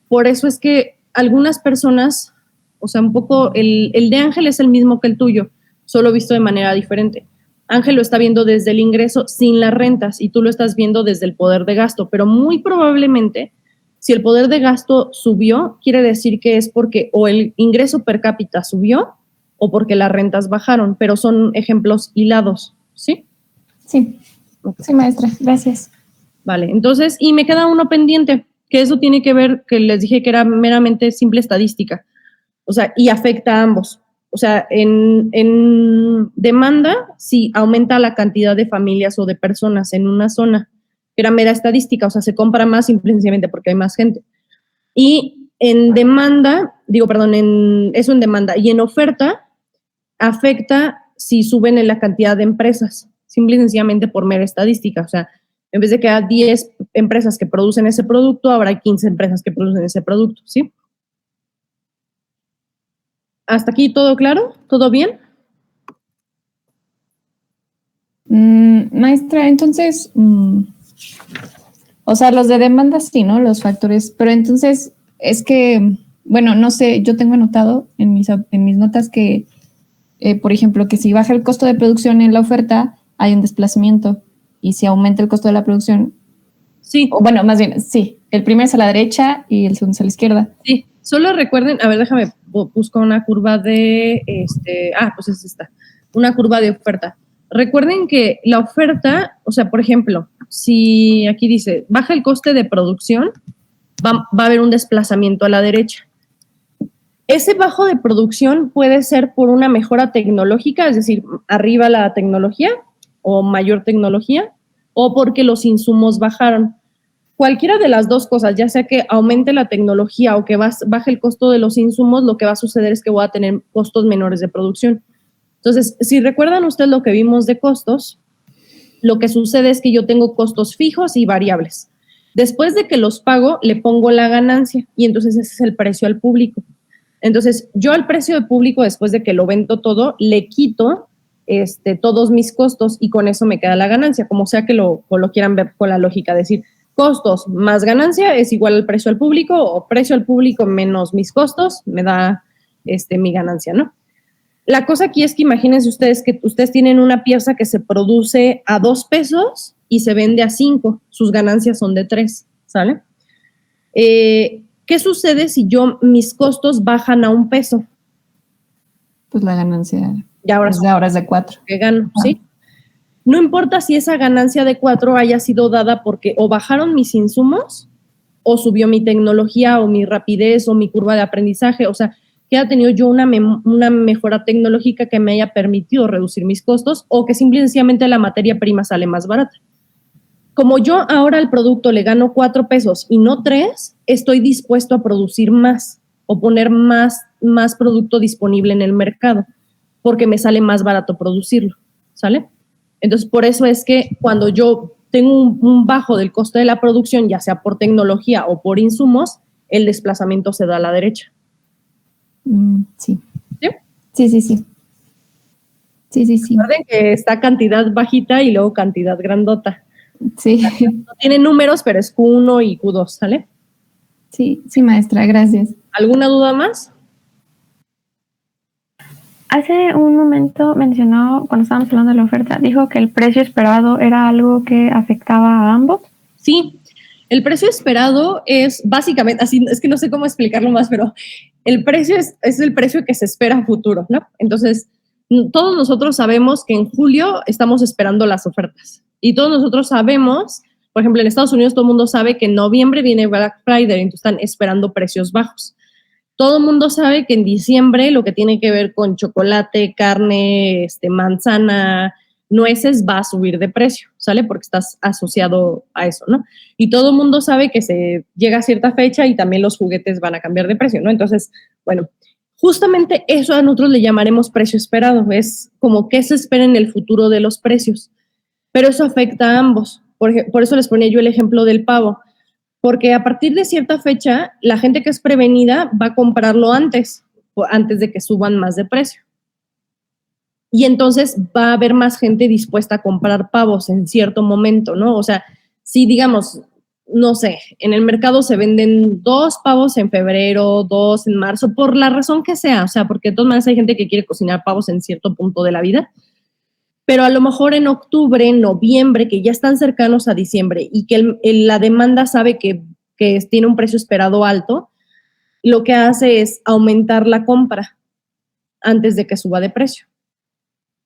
Por eso es que algunas personas, o sea, un poco, el de Ángel es el mismo que el tuyo, solo visto de manera diferente. Ángel lo está viendo desde el ingreso sin las rentas y tú lo estás viendo desde el poder de gasto, pero muy probablemente si el poder de gasto subió, quiere decir que es porque o el ingreso per cápita subió o porque las rentas bajaron, pero son ejemplos hilados, ¿sí? Sí, okay. Sí, maestra, gracias. Vale, entonces, y me queda uno pendiente, que eso tiene que ver, que les dije que era meramente simple estadística, o sea, y afecta a ambos. o sea, en demanda sí aumenta la cantidad de familias o de personas en una zona, que era mera estadística, o sea, se compra más simplemente porque hay más gente. Y en demanda, eso en demanda, y en oferta afecta si suben en la cantidad de empresas, simple y sencillamente por mera estadística, o sea, en vez de que haya 10 empresas que producen ese producto, habrá 15 empresas que producen ese producto, ¿sí? ¿Hasta aquí todo claro? ¿Todo bien? Maestra, entonces, o sea, los de demanda sí, ¿no? Los factores, pero entonces es que, bueno, no sé, yo tengo anotado en mis notas que, por ejemplo, que si baja el costo de producción en la oferta, hay un desplazamiento. Y si aumenta el costo de la producción, sí. O bueno, más bien, sí. El primero es a la derecha y el segundo es a la izquierda. Sí, solo recuerden, a ver, déjame, busco una curva de, pues es esta, una curva de oferta. Recuerden que la oferta, o sea, por ejemplo, si aquí dice, baja el coste de producción, va a haber un desplazamiento a la derecha. Ese bajo de producción puede ser por una mejora tecnológica, es decir, arriba la tecnología o mayor tecnología, o porque los insumos bajaron. Cualquiera de las dos cosas, ya sea que aumente la tecnología o que baje el costo de los insumos, lo que va a suceder es que voy a tener costos menores de producción. Entonces, si recuerdan ustedes lo que vimos de costos, lo que sucede es que yo tengo costos fijos y variables. Después de que los pago, le pongo la ganancia y entonces ese es el precio al público. Entonces, yo al precio de público, después de que lo vendo todo, le quito todos mis costos y con eso me queda la ganancia, como sea que lo quieran ver con la lógica, decir, costos más ganancia es igual al precio al público o precio al público menos mis costos me da mi ganancia, ¿no? La cosa aquí es que imagínense ustedes que ustedes tienen una pieza que se produce a 2 pesos y se vende a 5, sus ganancias son de 3, ¿sale? ¿Qué sucede si mis costos bajan a 1 peso? Pues la ganancia ya ahora es de 4. Que gano, ¿sí? No importa si esa ganancia de 4 haya sido dada porque o bajaron mis insumos o subió mi tecnología o mi rapidez o mi curva de aprendizaje, o sea, que haya tenido yo una mejora tecnológica que me haya permitido reducir mis costos o que simplemente la materia prima sale más barata. Como yo ahora al producto le gano 4 pesos y no 3, estoy dispuesto a producir más o poner más producto disponible en el mercado porque me sale más barato producirlo, ¿sale? Entonces, por eso es que cuando yo tengo un bajo del costo de la producción, ya sea por tecnología o por insumos, el desplazamiento se da a la derecha. Sí. ¿Sí? Sí. Recuerden que está cantidad bajita y luego cantidad grandota. Sí. No tiene números, pero es Q1 y Q2, ¿sale? Sí, maestra, gracias. ¿Alguna duda más? Hace un momento mencionó, cuando estábamos hablando de la oferta, dijo que el precio esperado era algo que afectaba a ambos. Sí, el precio esperado es básicamente, así es que no sé cómo explicarlo más, pero el precio es el precio que se espera a futuro, ¿no? Entonces, todos nosotros sabemos que en julio estamos esperando las ofertas y todos nosotros sabemos, por ejemplo, en Estados Unidos todo el mundo sabe que en noviembre viene Black Friday, entonces están esperando precios bajos. Todo el mundo sabe que en diciembre lo que tiene que ver con chocolate, carne, manzana, nueces va a subir de precio, ¿sale? Porque estás asociado a eso, ¿no? Y todo el mundo sabe que se llega a cierta fecha y también los juguetes van a cambiar de precio, ¿no? Entonces, bueno, justamente eso a nosotros le llamaremos precio esperado, es como qué se espera en el futuro de los precios, pero eso afecta a ambos. Por eso les ponía yo el ejemplo del pavo. Porque a partir de cierta fecha, la gente que es prevenida va a comprarlo antes de que suban más de precio. Y entonces va a haber más gente dispuesta a comprar pavos en cierto momento, ¿no? O sea, si digamos, no sé, en el mercado se venden 2 pavos en febrero, 2 en marzo, por la razón que sea, o sea, porque de todas maneras hay gente que quiere cocinar pavos en cierto punto de la vida, pero a lo mejor en octubre, en noviembre, que ya están cercanos a diciembre y que la demanda sabe que tiene un precio esperado alto, lo que hace es aumentar la compra antes de que suba de precio.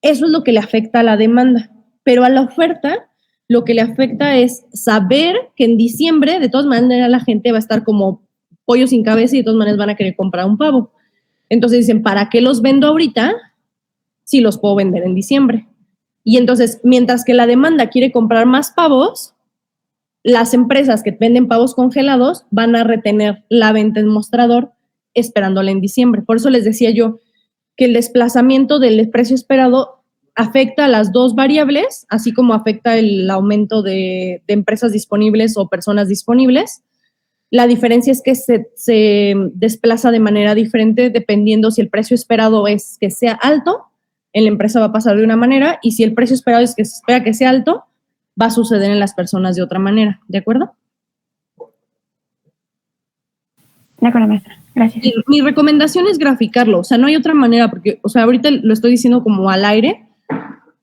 Eso es lo que le afecta a la demanda, pero a la oferta lo que le afecta es saber que en diciembre de todas maneras la gente va a estar como pollo sin cabeza y de todas maneras van a querer comprar un pavo. Entonces dicen, ¿para qué los vendo ahorita si los puedo vender en diciembre? Y entonces, mientras que la demanda quiere comprar más pavos, las empresas que venden pavos congelados van a retener la venta en mostrador esperándola en diciembre. Por eso les decía yo que el desplazamiento del precio esperado afecta a las dos variables, así como afecta el aumento de empresas disponibles o personas disponibles. La diferencia es que se desplaza de manera diferente dependiendo si el precio esperado es que sea alto, en la empresa va a pasar de una manera, y si el precio esperado es que se espera que sea alto, va a suceder en las personas de otra manera, ¿de acuerdo? De acuerdo, maestra. Gracias. Mi recomendación es graficarlo, o sea, no hay otra manera, porque, o sea, ahorita lo estoy diciendo como al aire,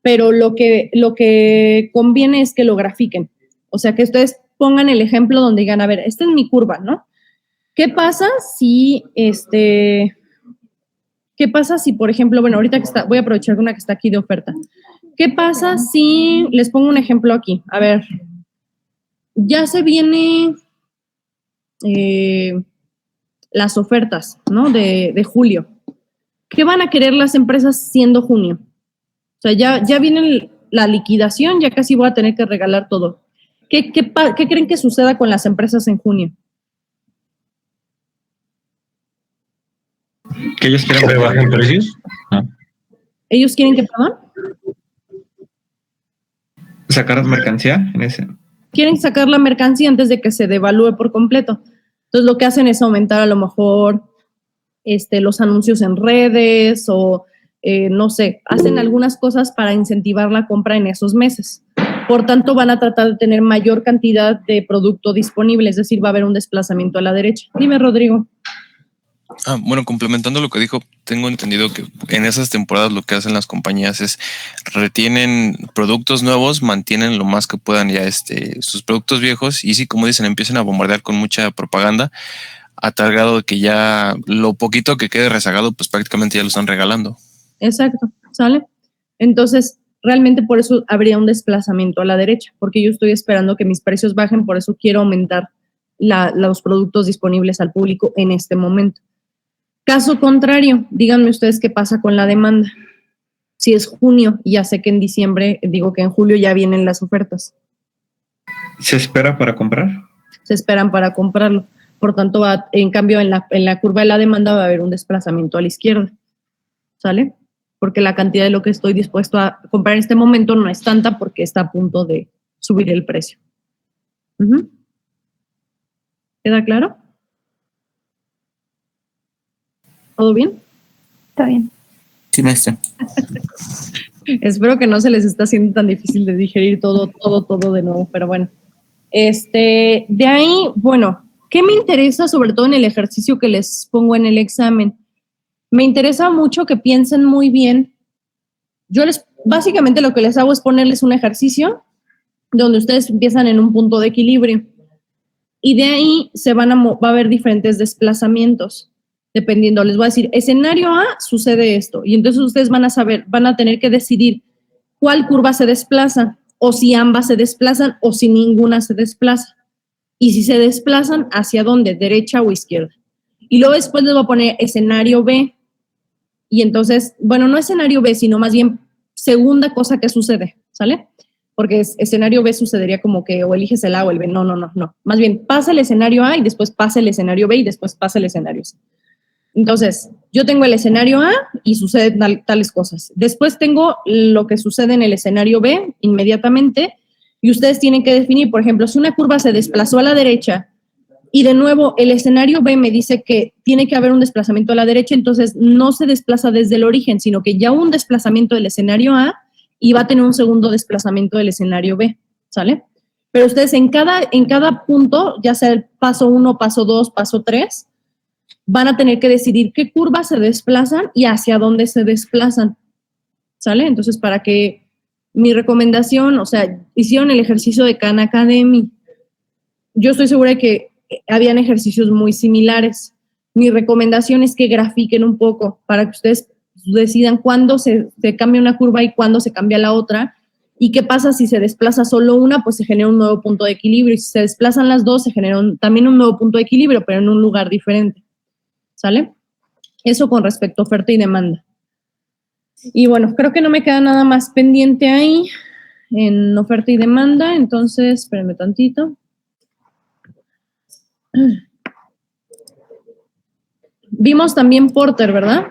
pero lo que conviene es que lo grafiquen. O sea, que ustedes pongan el ejemplo donde digan, a ver, esta es mi curva, ¿no? ¿Qué pasa si, por ejemplo, bueno, ahorita que voy a aprovechar una que está aquí de oferta. ¿Qué pasa si, les pongo un ejemplo aquí? A ver, ya se viene las ofertas, ¿no? De julio. ¿Qué van a querer las empresas siendo junio? O sea, ya viene la liquidación, ya casi voy a tener que regalar todo. ¿Qué creen que suceda con las empresas en junio? ¿Que ellos quieren que bajen precios? ¿Ellos quieren que, perdón? Sacar mercancía en ese. Quieren sacar la mercancía antes de que se devalúe por completo. Entonces, lo que hacen es aumentar a lo mejor los anuncios en redes o, no sé, hacen algunas cosas para incentivar la compra en esos meses. Por tanto, van a tratar de tener mayor cantidad de producto disponible, es decir, va a haber un desplazamiento a la derecha. Dime, Rodrigo. Bueno, complementando lo que dijo, tengo entendido que en esas temporadas lo que hacen las compañías es retienen productos nuevos, mantienen lo más que puedan ya sus productos viejos y sí, como dicen, empiezan a bombardear con mucha propaganda a tal grado de que ya lo poquito que quede rezagado, pues prácticamente ya lo están regalando. Exacto, ¿sale? Entonces, realmente por eso habría un desplazamiento a la derecha, porque yo estoy esperando que mis precios bajen, por eso quiero aumentar los productos disponibles al público en este momento. Caso contrario, díganme ustedes qué pasa con la demanda. Si es junio, y ya sé que en diciembre, digo que en julio ya vienen las ofertas. ¿Se espera para comprar? Se esperan para comprarlo. Por tanto, en cambio, en la curva de la demanda va a haber un desplazamiento a la izquierda. ¿Sale? Porque la cantidad de lo que estoy dispuesto a comprar en este momento no es tanta porque está a punto de subir el precio. ¿Queda claro? ¿Todo bien? Está bien. Sí, maestra. Espero que no se les está haciendo tan difícil de digerir todo de nuevo, pero bueno. De ahí, bueno, ¿qué me interesa sobre todo en el ejercicio que les pongo en el examen? Me interesa mucho que piensen muy bien. Básicamente lo que les hago es ponerles un ejercicio donde ustedes empiezan en un punto de equilibrio y de ahí va a haber diferentes desplazamientos. Dependiendo, les voy a decir, escenario A, sucede esto. Y entonces ustedes van a tener que decidir cuál curva se desplaza, o si ambas se desplazan, o si ninguna se desplaza. Y si se desplazan, ¿hacia dónde? ¿Derecha o izquierda? Y luego después les voy a poner escenario B. Y entonces, bueno, no escenario B, sino más bien segunda cosa que sucede, ¿sale? Porque escenario B sucedería como que o eliges el A o el B. No. Más bien, pasa el escenario A y después pasa el escenario B y después pasa el escenario C. Entonces, yo tengo el escenario A y suceden tales cosas. Después tengo lo que sucede en el escenario B inmediatamente y ustedes tienen que definir, por ejemplo, si una curva se desplazó a la derecha y de nuevo el escenario B me dice que tiene que haber un desplazamiento a la derecha, entonces no se desplaza desde el origen, sino que ya hubo un desplazamiento del escenario A y va a tener un segundo desplazamiento del escenario B, ¿sale? Pero ustedes en cada punto, ya sea el paso 1, paso 2, paso 3, van a tener que decidir qué curvas se desplazan y hacia dónde se desplazan, ¿sale? Entonces, para que mi recomendación, o sea, hicieron el ejercicio de Khan Academy. Yo estoy segura de que habían ejercicios muy similares. Mi recomendación es que grafiquen un poco para que ustedes decidan cuándo se cambia una curva y cuándo se cambia la otra. ¿Y qué pasa si se desplaza solo una? Pues se genera un nuevo punto de equilibrio. Y si se desplazan las dos, se genera también un nuevo punto de equilibrio, pero en un lugar diferente. ¿Sale? Eso con respecto a oferta y demanda. Y bueno, creo que no me queda nada más pendiente ahí en oferta y demanda, entonces, espérenme tantito. Vimos también Porter, ¿verdad?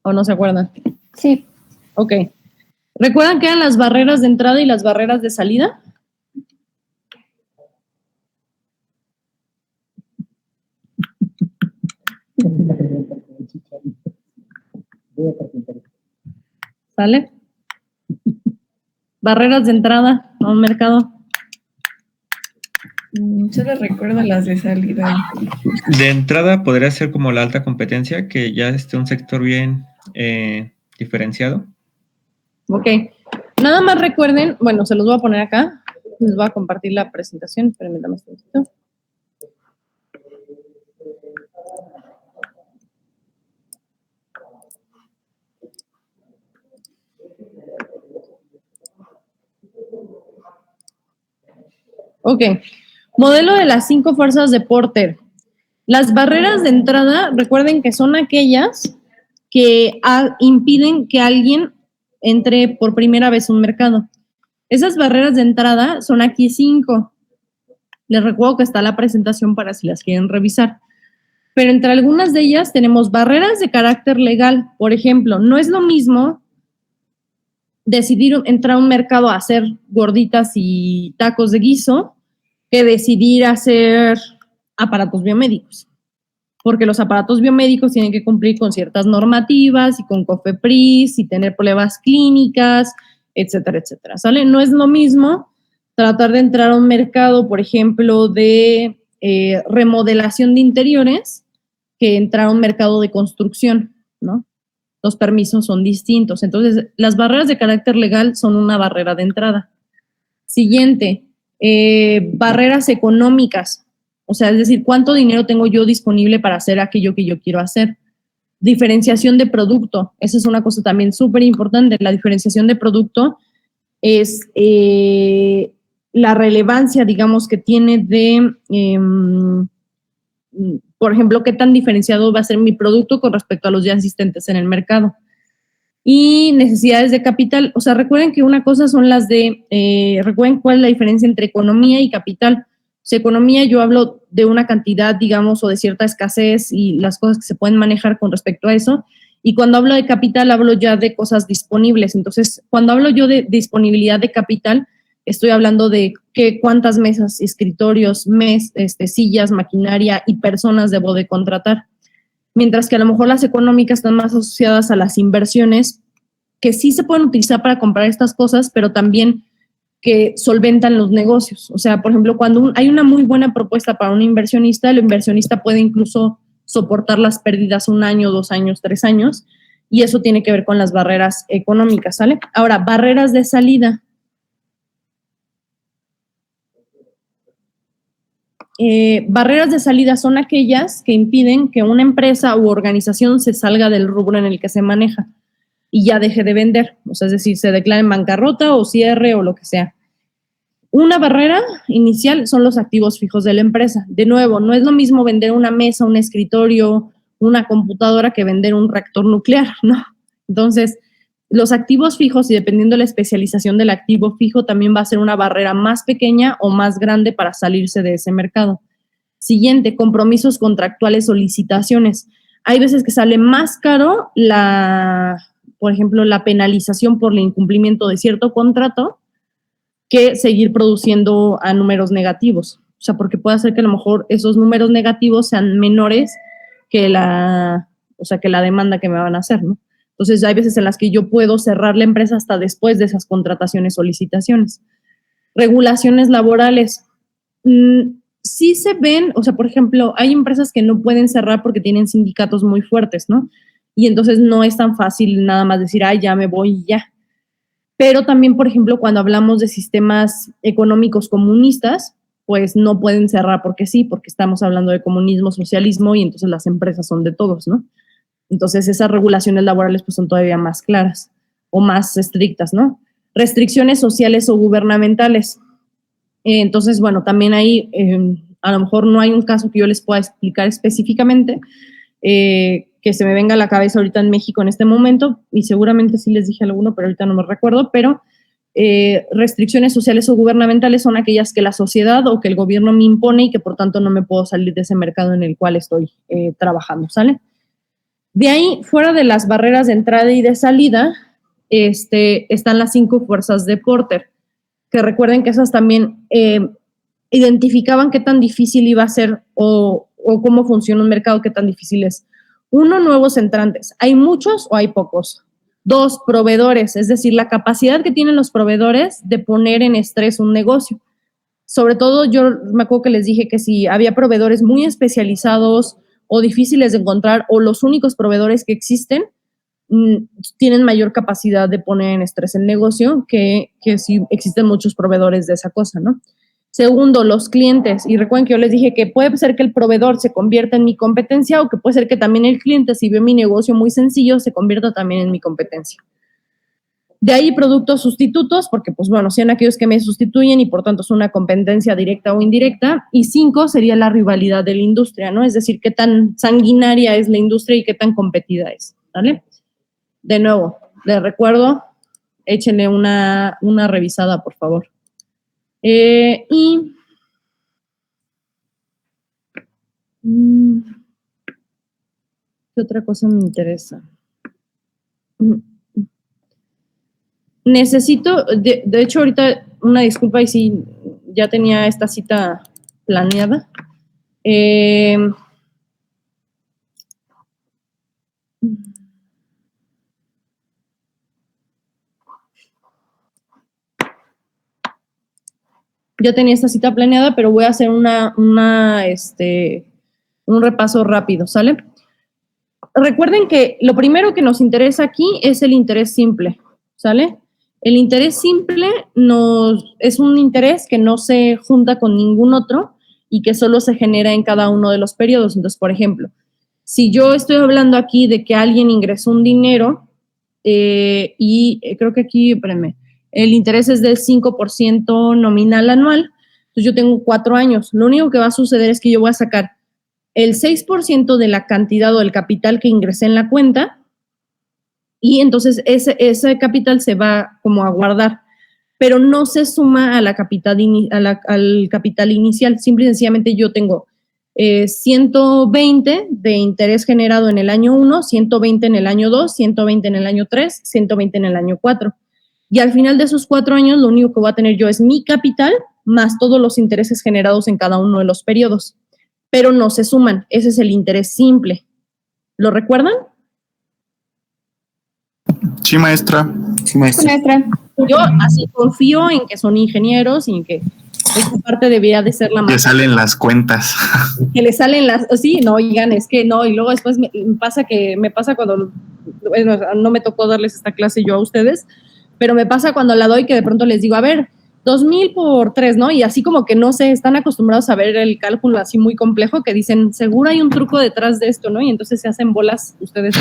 ¿O no se acuerdan? Sí. Ok. ¿Recuerdan que eran las barreras de entrada y las barreras de salida? ¿Sale? Barreras de entrada a un mercado. Solo recuerdo las de salida. De entrada podría ser como la alta competencia, que ya esté un sector bien diferenciado. Ok. Nada más recuerden, bueno, se los voy a poner acá. Les voy a compartir la presentación. Permítanme un segundito. Ok. Modelo de las 5 fuerzas de Porter. Las barreras de entrada, recuerden que son aquellas que impiden que alguien entre por primera vez a un mercado. Esas barreras de entrada son aquí 5. Les recuerdo que está la presentación para si las quieren revisar. Pero entre algunas de ellas tenemos barreras de carácter legal. Por ejemplo, no es lo mismo decidir entrar a un mercado a hacer gorditas y tacos de guiso que decidir hacer aparatos biomédicos. Porque los aparatos biomédicos tienen que cumplir con ciertas normativas y con COFEPRIS y tener pruebas clínicas, etcétera, etcétera. ¿Sale? No es lo mismo tratar de entrar a un mercado, por ejemplo, de remodelación de interiores que entrar a un mercado de construcción, ¿no? Los permisos son distintos. Entonces, las barreras de carácter legal son una barrera de entrada. Siguiente, barreras económicas. O sea, es decir, ¿cuánto dinero tengo yo disponible para hacer aquello que yo quiero hacer? Diferenciación de producto. Esa es una cosa también súper importante. La diferenciación de producto es la relevancia, digamos, que tiene de, por ejemplo, qué tan diferenciado va a ser mi producto con respecto a los ya existentes en el mercado. Y necesidades de capital. O sea, recuerden que una cosa son las de, recuerden cuál es la diferencia entre economía y capital. O sea, economía yo hablo de una cantidad, digamos, o de cierta escasez y las cosas que se pueden manejar con respecto a eso. Y cuando hablo de capital, hablo ya de cosas disponibles. Entonces, cuando hablo yo de disponibilidad de capital, estoy hablando de cuántas mesas, escritorios, sillas, maquinaria y personas debo de contratar. Mientras que a lo mejor las económicas están más asociadas a las inversiones, que sí se pueden utilizar para comprar estas cosas, pero también que solventan los negocios. O sea, por ejemplo, cuando hay una muy buena propuesta para un inversionista, el inversionista puede incluso soportar las pérdidas 1 año, 2 años, 3 años, y eso tiene que ver con las barreras económicas, ¿sale? Ahora, barreras de salida. Barreras de salida son aquellas que impiden que una empresa u organización se salga del rubro en el que se maneja y ya deje de vender, o sea, es decir, se declare en bancarrota o cierre o lo que sea. Una barrera inicial son los activos fijos de la empresa. De nuevo, no es lo mismo vender una mesa, un escritorio, una computadora que vender un reactor nuclear, ¿no? Entonces, los activos fijos, y dependiendo de la especialización del activo fijo, también va a ser una barrera más pequeña o más grande para salirse de ese mercado. Siguiente, compromisos contractuales o licitaciones. Hay veces que sale más caro por ejemplo, la penalización por el incumplimiento de cierto contrato que seguir produciendo a números negativos. O sea, porque puede ser que a lo mejor esos números negativos sean menores que la demanda que me van a hacer, ¿no? Entonces, hay veces en las que yo puedo cerrar la empresa hasta después de esas contrataciones o licitaciones. Regulaciones laborales. Sí se ven, o sea, por ejemplo, hay empresas que no pueden cerrar porque tienen sindicatos muy fuertes, ¿no? Y entonces no es tan fácil nada más decir, ay, ya me voy y ya. Pero también, por ejemplo, cuando hablamos de sistemas económicos comunistas, pues no pueden cerrar porque sí, porque estamos hablando de comunismo, socialismo, y entonces las empresas son de todos, ¿no? Entonces, esas regulaciones laborales pues son todavía más claras o más estrictas, ¿no? Restricciones sociales o gubernamentales. Entonces, bueno, también ahí a lo mejor no hay un caso que yo les pueda explicar específicamente, que se me venga a la cabeza ahorita en México en este momento, y seguramente sí les dije alguno, pero ahorita no me recuerdo, pero restricciones sociales o gubernamentales son aquellas que la sociedad o que el gobierno me impone y que por tanto no me puedo salir de ese mercado en el cual estoy trabajando, ¿sale? De ahí, fuera de las barreras de entrada y de salida, están las 5 fuerzas de Porter, que recuerden que esas también identificaban qué tan difícil iba a ser o cómo funciona un mercado, qué tan difícil es. 1, nuevos entrantes. ¿Hay muchos o hay pocos? 2, proveedores, es decir, la capacidad que tienen los proveedores de poner en estrés un negocio. Sobre todo, yo me acuerdo que les dije que si había proveedores muy especializados o difíciles de encontrar, o los únicos proveedores que existen, tienen mayor capacidad de poner en estrés el negocio que si existen muchos proveedores de esa cosa, ¿no? Segundo, los clientes. Y recuerden que yo les dije que puede ser que el proveedor se convierta en mi competencia o que puede ser que también el cliente, si ve mi negocio muy sencillo, se convierta también en mi competencia. De ahí productos sustitutos, porque pues bueno, sean aquellos que me sustituyen y por tanto es una competencia directa o indirecta. Y 5 sería la rivalidad de la industria, ¿no? Es decir, qué tan sanguinaria es la industria y qué tan competida es, ¿vale? De nuevo, les recuerdo, échenle una revisada, por favor. ¿Qué otra cosa me interesa? Necesito, de hecho ahorita, una disculpa y sí, ya tenía esta cita planeada. Yo tenía esta cita planeada, pero voy a hacer un repaso rápido, ¿sale? Recuerden que lo primero que nos interesa aquí es el interés simple, ¿sale? El interés simple es un interés que no se junta con ningún otro y que solo se genera en cada uno de los periodos. Entonces, por ejemplo, si yo estoy hablando aquí de que alguien ingresó un dinero y creo que aquí, espérenme, el interés es del 5% nominal anual, entonces yo tengo 4 años. Lo único que va a suceder es que yo voy a sacar el 6% de la cantidad o del capital que ingresé en la cuenta y entonces ese capital se va como a guardar, pero no se suma a la al capital inicial. Simple y sencillamente yo tengo 120 de interés generado en el año 1, 120 en el año 2, 120 en el año 3, 120 en el año 4. Y al final de esos 4 años, lo único que voy a tener yo es mi capital más todos los intereses generados en cada uno de los periodos. Pero no se suman. Ese es el interés simple. ¿Lo recuerdan? Sí, maestra. Sí, maestra. Yo así confío en que son ingenieros y en que esta parte debía de ser la más... Que salen las cuentas. Que le salen las... Sí, no, oigan, es que no. Y luego después me pasa cuando... Bueno, no me tocó darles esta clase yo a ustedes, pero me pasa cuando la doy que de pronto les digo, a ver, 2,000 por 3, ¿no? Y así como que no sé, están acostumbrados a ver el cálculo así muy complejo que dicen, seguro hay un truco detrás de esto, ¿no? Y entonces se hacen bolas ustedes.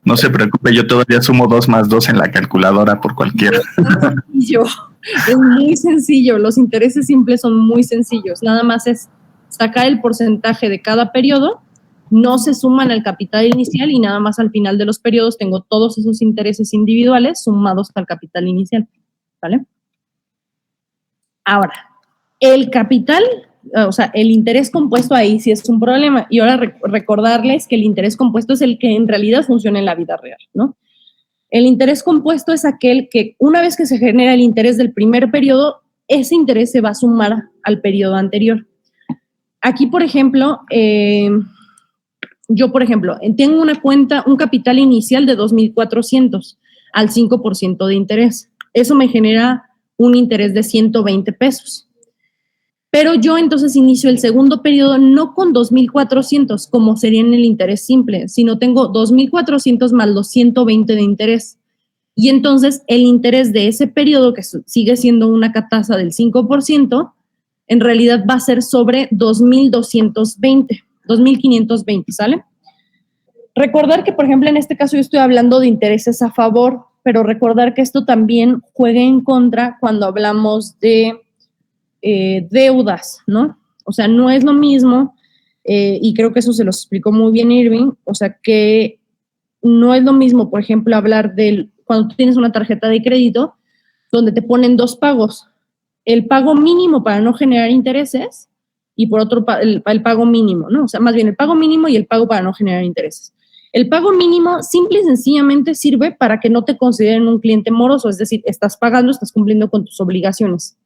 No se preocupe, yo todavía sumo 2 más 2 en la calculadora por cualquiera. Es muy sencillo, los intereses simples son muy sencillos, nada más es sacar el porcentaje de cada periodo, no se suman al capital inicial y nada más al final de los periodos tengo todos esos intereses individuales sumados al capital inicial, ¿vale? Ahora, el capital, o sea, el interés compuesto ahí sí es un problema. Y ahora recordarles que el interés compuesto es el que en realidad funciona en la vida real, ¿no? El interés compuesto es aquel que una vez que se genera el interés del primer periodo, ese interés se va a sumar al periodo anterior. Aquí, por ejemplo, yo, por ejemplo, tengo una cuenta, un capital inicial de 2,400 al 5% de interés. Eso me genera un interés de 120 pesos. Pero yo entonces inicio el segundo periodo no con 2,400, como sería en el interés simple, sino tengo 2,400 más los 120 de interés. Y entonces el interés de ese periodo, que sigue siendo una tasa del 5%, en realidad va a ser sobre 2,520, ¿sale? Recordar que, por ejemplo, en este caso yo estoy hablando de intereses a favor, pero recordar que esto también juega en contra cuando hablamos de deudas, ¿no? O sea, no es lo mismo, y creo que eso se los explicó muy bien Irving, o sea, que no es lo mismo, por ejemplo, hablar del, cuando tú tienes una tarjeta de crédito, donde te ponen 2 pagos, el pago mínimo para no generar intereses y por otro, el pago mínimo, ¿no? O sea, más bien el pago mínimo y el pago para no generar intereses. El pago mínimo simple y sencillamente sirve para que no te consideren un cliente moroso, es decir, estás pagando, estás cumpliendo con tus obligaciones.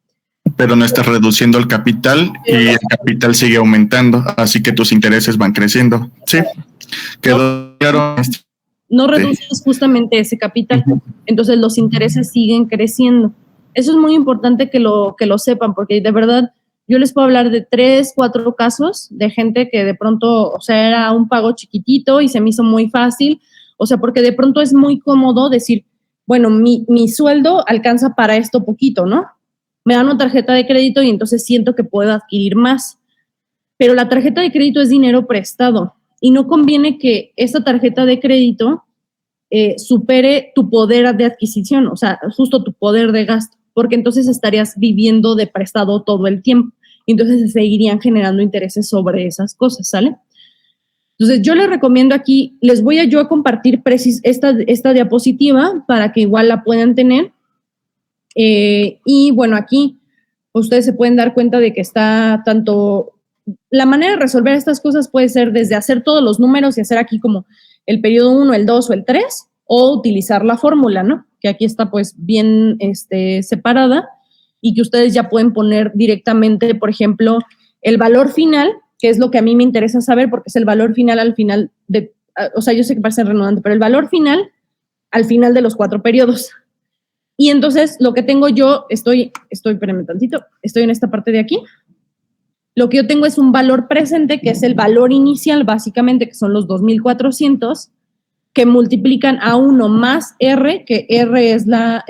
Pero no estás reduciendo el capital y el capital sigue aumentando, así que tus intereses van creciendo. Sí, quedó claro. No reduces justamente ese capital, entonces los intereses siguen creciendo. Eso es muy importante que lo sepan, porque de verdad yo les puedo hablar de 3, 4 casos de gente que de pronto, o sea, era un pago chiquitito y se me hizo muy fácil, o sea, porque de pronto es muy cómodo decir, bueno, mi sueldo alcanza para esto poquito, ¿no? Me dan una tarjeta de crédito y entonces siento que puedo adquirir más, pero la tarjeta de crédito es dinero prestado y no conviene que esta tarjeta de crédito supere tu poder de adquisición, o sea, justo tu poder de gasto, porque entonces estarías viviendo de prestado todo el tiempo. Entonces se seguirían generando intereses sobre esas cosas, ¿sale? Entonces yo les recomiendo aquí, les voy a compartir esta diapositiva para que igual la puedan tener. Y bueno, aquí ustedes se pueden dar cuenta de que está tanto, la manera de resolver estas cosas puede ser desde hacer todos los números y hacer aquí como el periodo 1, el 2 o el 3, o utilizar la fórmula, ¿no? Que aquí está pues bien separada y que ustedes ya pueden poner directamente, por ejemplo, el valor final, que es lo que a mí me interesa saber porque es el valor final al final de, o sea, yo sé que parece redundante, pero el valor final al final de los 4 periodos. Y entonces lo que tengo yo, espérenme tantito, estoy en esta parte de aquí. Lo que yo tengo es un valor presente, que es el valor inicial, básicamente, que son los 2,400, que multiplican a 1 más R, que R es la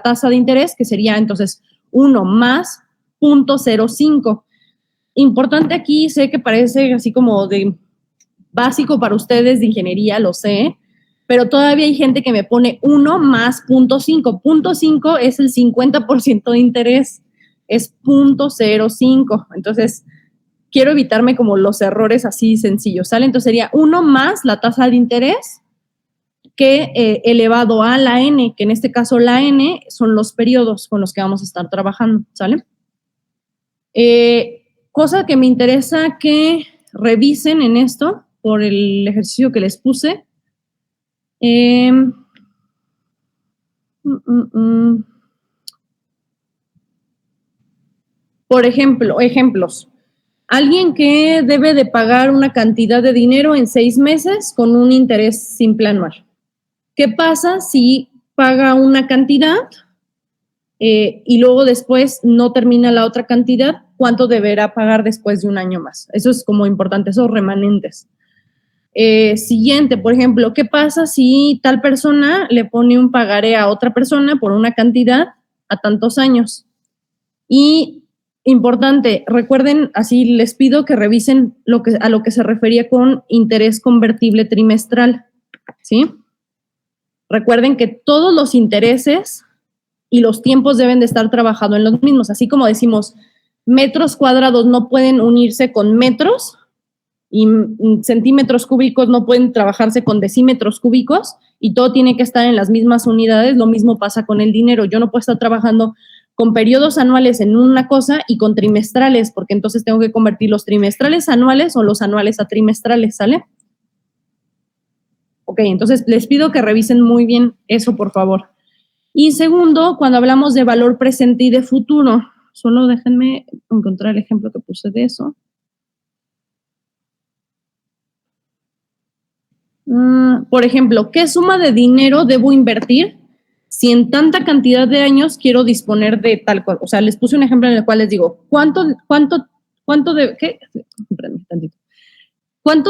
tasa de interés, que sería entonces 1 más 0.05. Importante aquí, sé que parece así como de básico para ustedes de ingeniería, lo sé, pero todavía hay gente que me pone 1 más 0.5. 0.5 es el 50% de interés, es 0.05. Entonces, quiero evitarme como los errores así sencillos, ¿sale? Entonces sería 1 más la tasa de interés que elevado a la n, que en este caso la n son los periodos con los que vamos a estar trabajando, ¿sale? Cosa que me interesa que revisen en esto por el ejercicio que les puse. Por ejemplo, ejemplos. Alguien que debe de pagar una cantidad de dinero en 6 meses con un interés simple anual. ¿Qué pasa si paga una cantidad y luego después no termina la otra cantidad? ¿Cuánto deberá pagar después de un año más? Eso es como importante, esos remanentes. Siguiente, por ejemplo, ¿qué pasa si tal persona le pone un pagaré a otra persona por una cantidad a tantos años? Y importante, recuerden, así les pido que revisen a lo que se refería con interés convertible trimestral, ¿sí? Recuerden que todos los intereses y los tiempos deben de estar trabajando en los mismos, así como decimos, metros cuadrados no pueden unirse con metros y centímetros cúbicos no pueden trabajarse con decímetros cúbicos y todo tiene que estar en las mismas unidades. Lo mismo pasa con el dinero. Yo no puedo estar trabajando con periodos anuales en una cosa y con trimestrales, porque entonces tengo que convertir los trimestrales anuales o los anuales a trimestrales, ¿sale? Ok, entonces les pido que revisen muy bien eso, por favor. Y segundo, cuando hablamos de valor presente y de futuro, solo déjenme encontrar el ejemplo que puse de eso. Por ejemplo, ¿qué suma de dinero debo invertir si en tanta cantidad de años quiero disponer de tal cosa? O sea, les puse un ejemplo en el cual les digo, ¿cuánto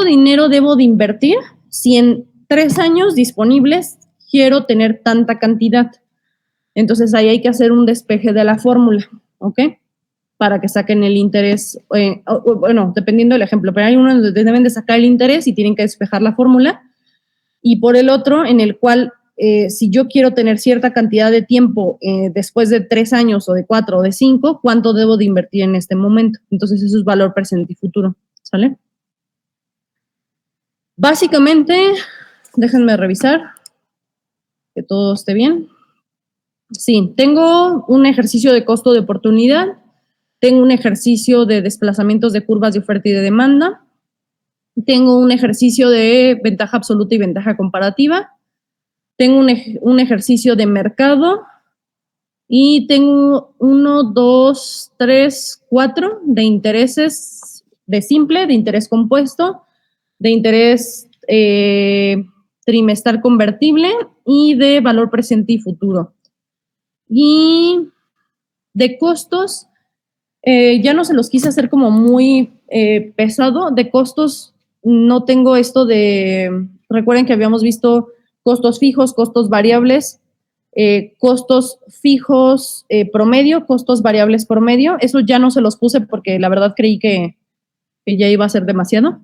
dinero debo de invertir si en 3 años disponibles quiero tener tanta cantidad? Entonces ahí hay que hacer un despeje de la fórmula, ¿ok? Para que saquen el interés, bueno, dependiendo del ejemplo, pero hay uno donde deben de sacar el interés y tienen que despejar la fórmula, y por el otro en el cual si yo quiero tener cierta cantidad de tiempo después de 3 años o de 4 o de 5, ¿cuánto debo de invertir en este momento? Entonces eso es valor presente y futuro, ¿sale? Básicamente, déjenme revisar que todo esté bien. Sí, tengo un ejercicio de costo de oportunidad, tengo un ejercicio de desplazamientos de curvas de oferta y de demanda, tengo un ejercicio de ventaja absoluta y ventaja comparativa, tengo un ejercicio de mercado y tengo 1, 2, 3, 4 de intereses de simple, de interés compuesto, de interés trimestral convertible y de valor presente y futuro. Y de costos, ya no se los quise hacer como muy pesado. De costos no tengo esto de, recuerden que habíamos visto costos fijos, costos variables, costos fijos promedio, costos variables promedio. Eso ya no se los puse porque la verdad creí que ya iba a ser demasiado.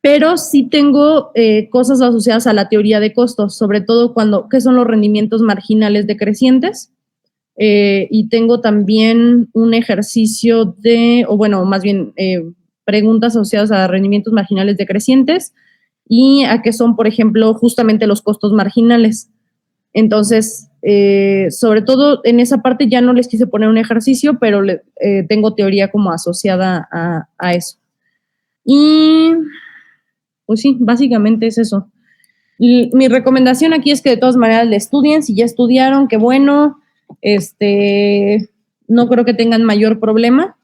Pero sí tengo cosas asociadas a la teoría de costos, sobre todo ¿qué son los rendimientos marginales decrecientes? Y tengo también un ejercicio preguntas asociadas a rendimientos marginales decrecientes y a qué son, por ejemplo, justamente los costos marginales. Entonces, sobre todo en esa parte ya no les quise poner un ejercicio, pero tengo teoría como asociada a eso. Y pues sí, básicamente es eso. Y mi recomendación aquí es que de todas maneras le estudien. Si ya estudiaron, qué bueno. No creo que tengan mayor problema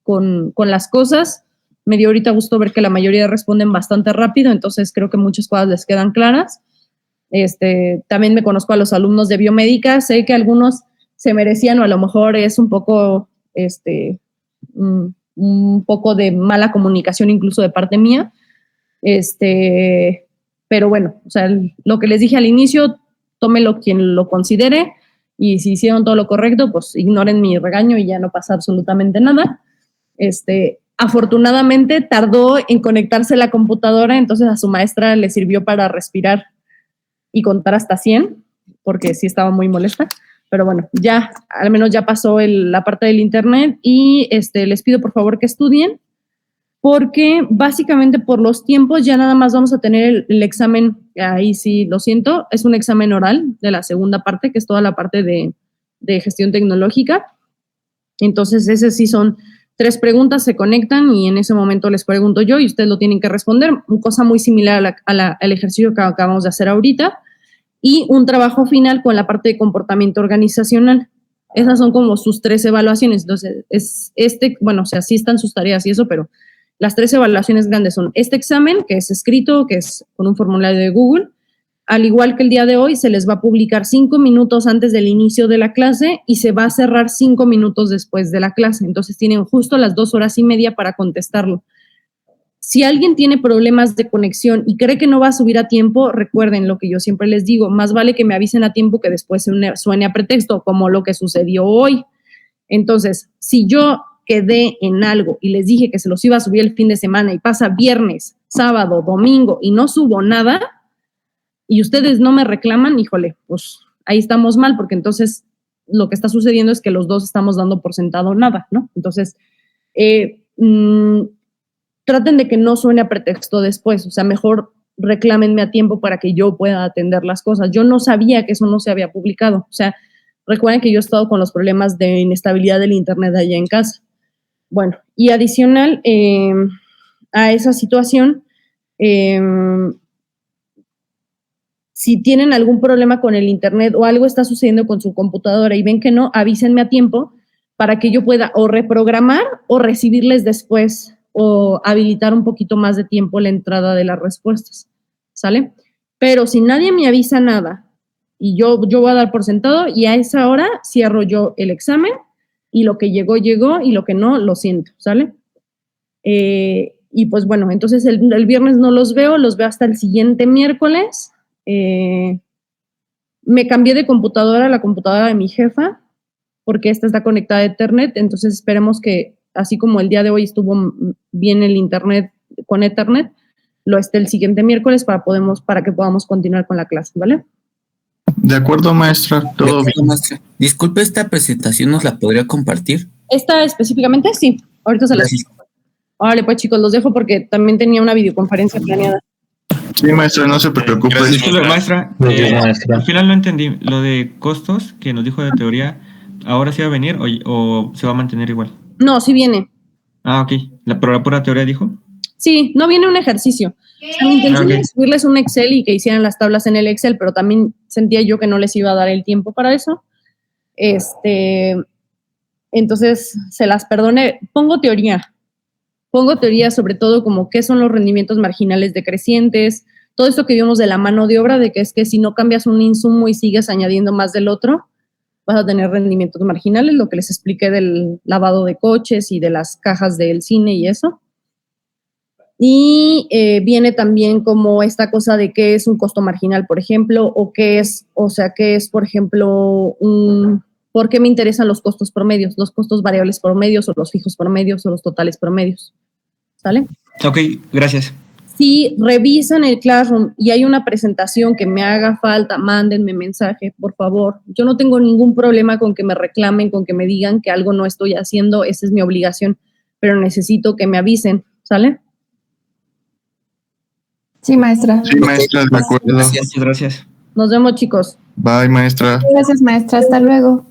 con las cosas. Me dio ahorita gusto ver que la mayoría responden bastante rápido, entonces creo que muchas cosas les quedan claras. También me conozco a los alumnos de biomédica, sé que algunos se merecían o a lo mejor es un poco de mala comunicación incluso de parte mía. Pero bueno, o sea, lo que les dije al inicio, tómelo quien lo considere y si hicieron todo lo correcto, pues ignoren mi regaño y ya no pasa absolutamente nada. Afortunadamente tardó en conectarse la computadora, entonces a su maestra le sirvió para respirar y contar hasta 100, porque sí estaba muy molesta. Pero bueno, ya, al menos ya pasó la parte del internet y les pido por favor que estudien, porque básicamente por los tiempos ya nada más vamos a tener el examen, ahí sí lo siento, es un examen oral de la segunda parte, que es toda la parte de gestión tecnológica. Entonces ese sí son 3 preguntas, se conectan y en ese momento les pregunto yo y ustedes lo tienen que responder, una cosa muy similar al ejercicio que acabamos de hacer ahorita, y un trabajo final con la parte de comportamiento organizacional. Esas son como sus 3 evaluaciones. Entonces, o sea, sí están sus tareas y eso, pero las 3 evaluaciones grandes son este examen, que es escrito, que es con un formulario de Google. Al igual que el día de hoy, se les va a publicar 5 minutos antes del inicio de la clase y se va a cerrar 5 minutos después de la clase. Entonces, tienen justo las 2 horas y media para contestarlo. Si alguien tiene problemas de conexión y cree que no va a subir a tiempo, recuerden lo que yo siempre les digo, más vale que me avisen a tiempo que después suene a pretexto, como lo que sucedió hoy. Entonces, si yo quedé en algo y les dije que se los iba a subir el fin de semana y pasa viernes, sábado, domingo y no subo nada y ustedes no me reclaman, híjole, pues ahí estamos mal, porque entonces lo que está sucediendo es que los dos estamos dando por sentado nada, ¿no? Entonces, traten de que no suene a pretexto después, o sea, mejor reclámenme a tiempo para que yo pueda atender las cosas. Yo no sabía que eso no se había publicado, o sea, recuerden que yo he estado con los problemas de inestabilidad del internet allá en casa. Bueno, y adicional a esa situación, si tienen algún problema con el internet o algo está sucediendo con su computadora y ven que no, avísenme a tiempo para que yo pueda o reprogramar o recibirles después o habilitar un poquito más de tiempo la entrada de las respuestas, ¿sale? Pero si nadie me avisa nada y yo voy a dar por sentado y a esa hora cierro yo el examen y lo que llegó, llegó y lo que no, lo siento, ¿sale? Y pues bueno, entonces el viernes no los veo hasta el siguiente miércoles. Me cambié de computadora a la computadora de mi jefa porque esta está conectada a Ethernet, entonces esperemos que así como el día de hoy estuvo bien el internet con Ethernet, lo esté el siguiente miércoles para que podamos continuar con la clase, ¿vale? De acuerdo, maestra, todo bien. Maestra. Disculpe, ¿esta presentación nos la podría compartir? ¿Esta específicamente? Sí, ahorita se las... Órale, pues chicos, los dejo porque también tenía una videoconferencia planeada. Sí, maestra, no se preocupe. Disculpe, maestra, al final no entendí. Lo de costos que nos dijo de teoría, ¿ahora sí va a venir o se va a mantener igual? No, sí viene. Ah, ok. ¿Pero la pura teoría dijo? Sí, no viene un ejercicio. O sea, mi intención era subirles un Excel y que hicieran las tablas en el Excel, pero también sentía yo que no les iba a dar el tiempo para eso. Entonces, se las perdoné. Pongo teoría sobre todo como qué son los rendimientos marginales decrecientes, todo esto que vimos de la mano de obra, de que es que si no cambias un insumo y sigues añadiendo más del otro, vas a tener rendimientos marginales, lo que les expliqué del lavado de coches y de las cajas del cine y eso. Y viene también como esta cosa de qué es un costo marginal, por ejemplo, o qué es, por ejemplo, ¿por qué me interesan los costos promedios, los costos variables promedios, o los fijos promedios, o los totales promedios? ¿Sale? Ok, gracias. Si revisan el Classroom y hay una presentación que me haga falta, mándenme mensaje, por favor. Yo no tengo ningún problema con que me reclamen, con que me digan que algo no estoy haciendo, esa es mi obligación, pero necesito que me avisen, ¿sale? Sí, maestra. Sí, maestra, de acuerdo. Muchas gracias. Nos vemos, chicos. Bye, maestra. Gracias, maestra. Hasta luego.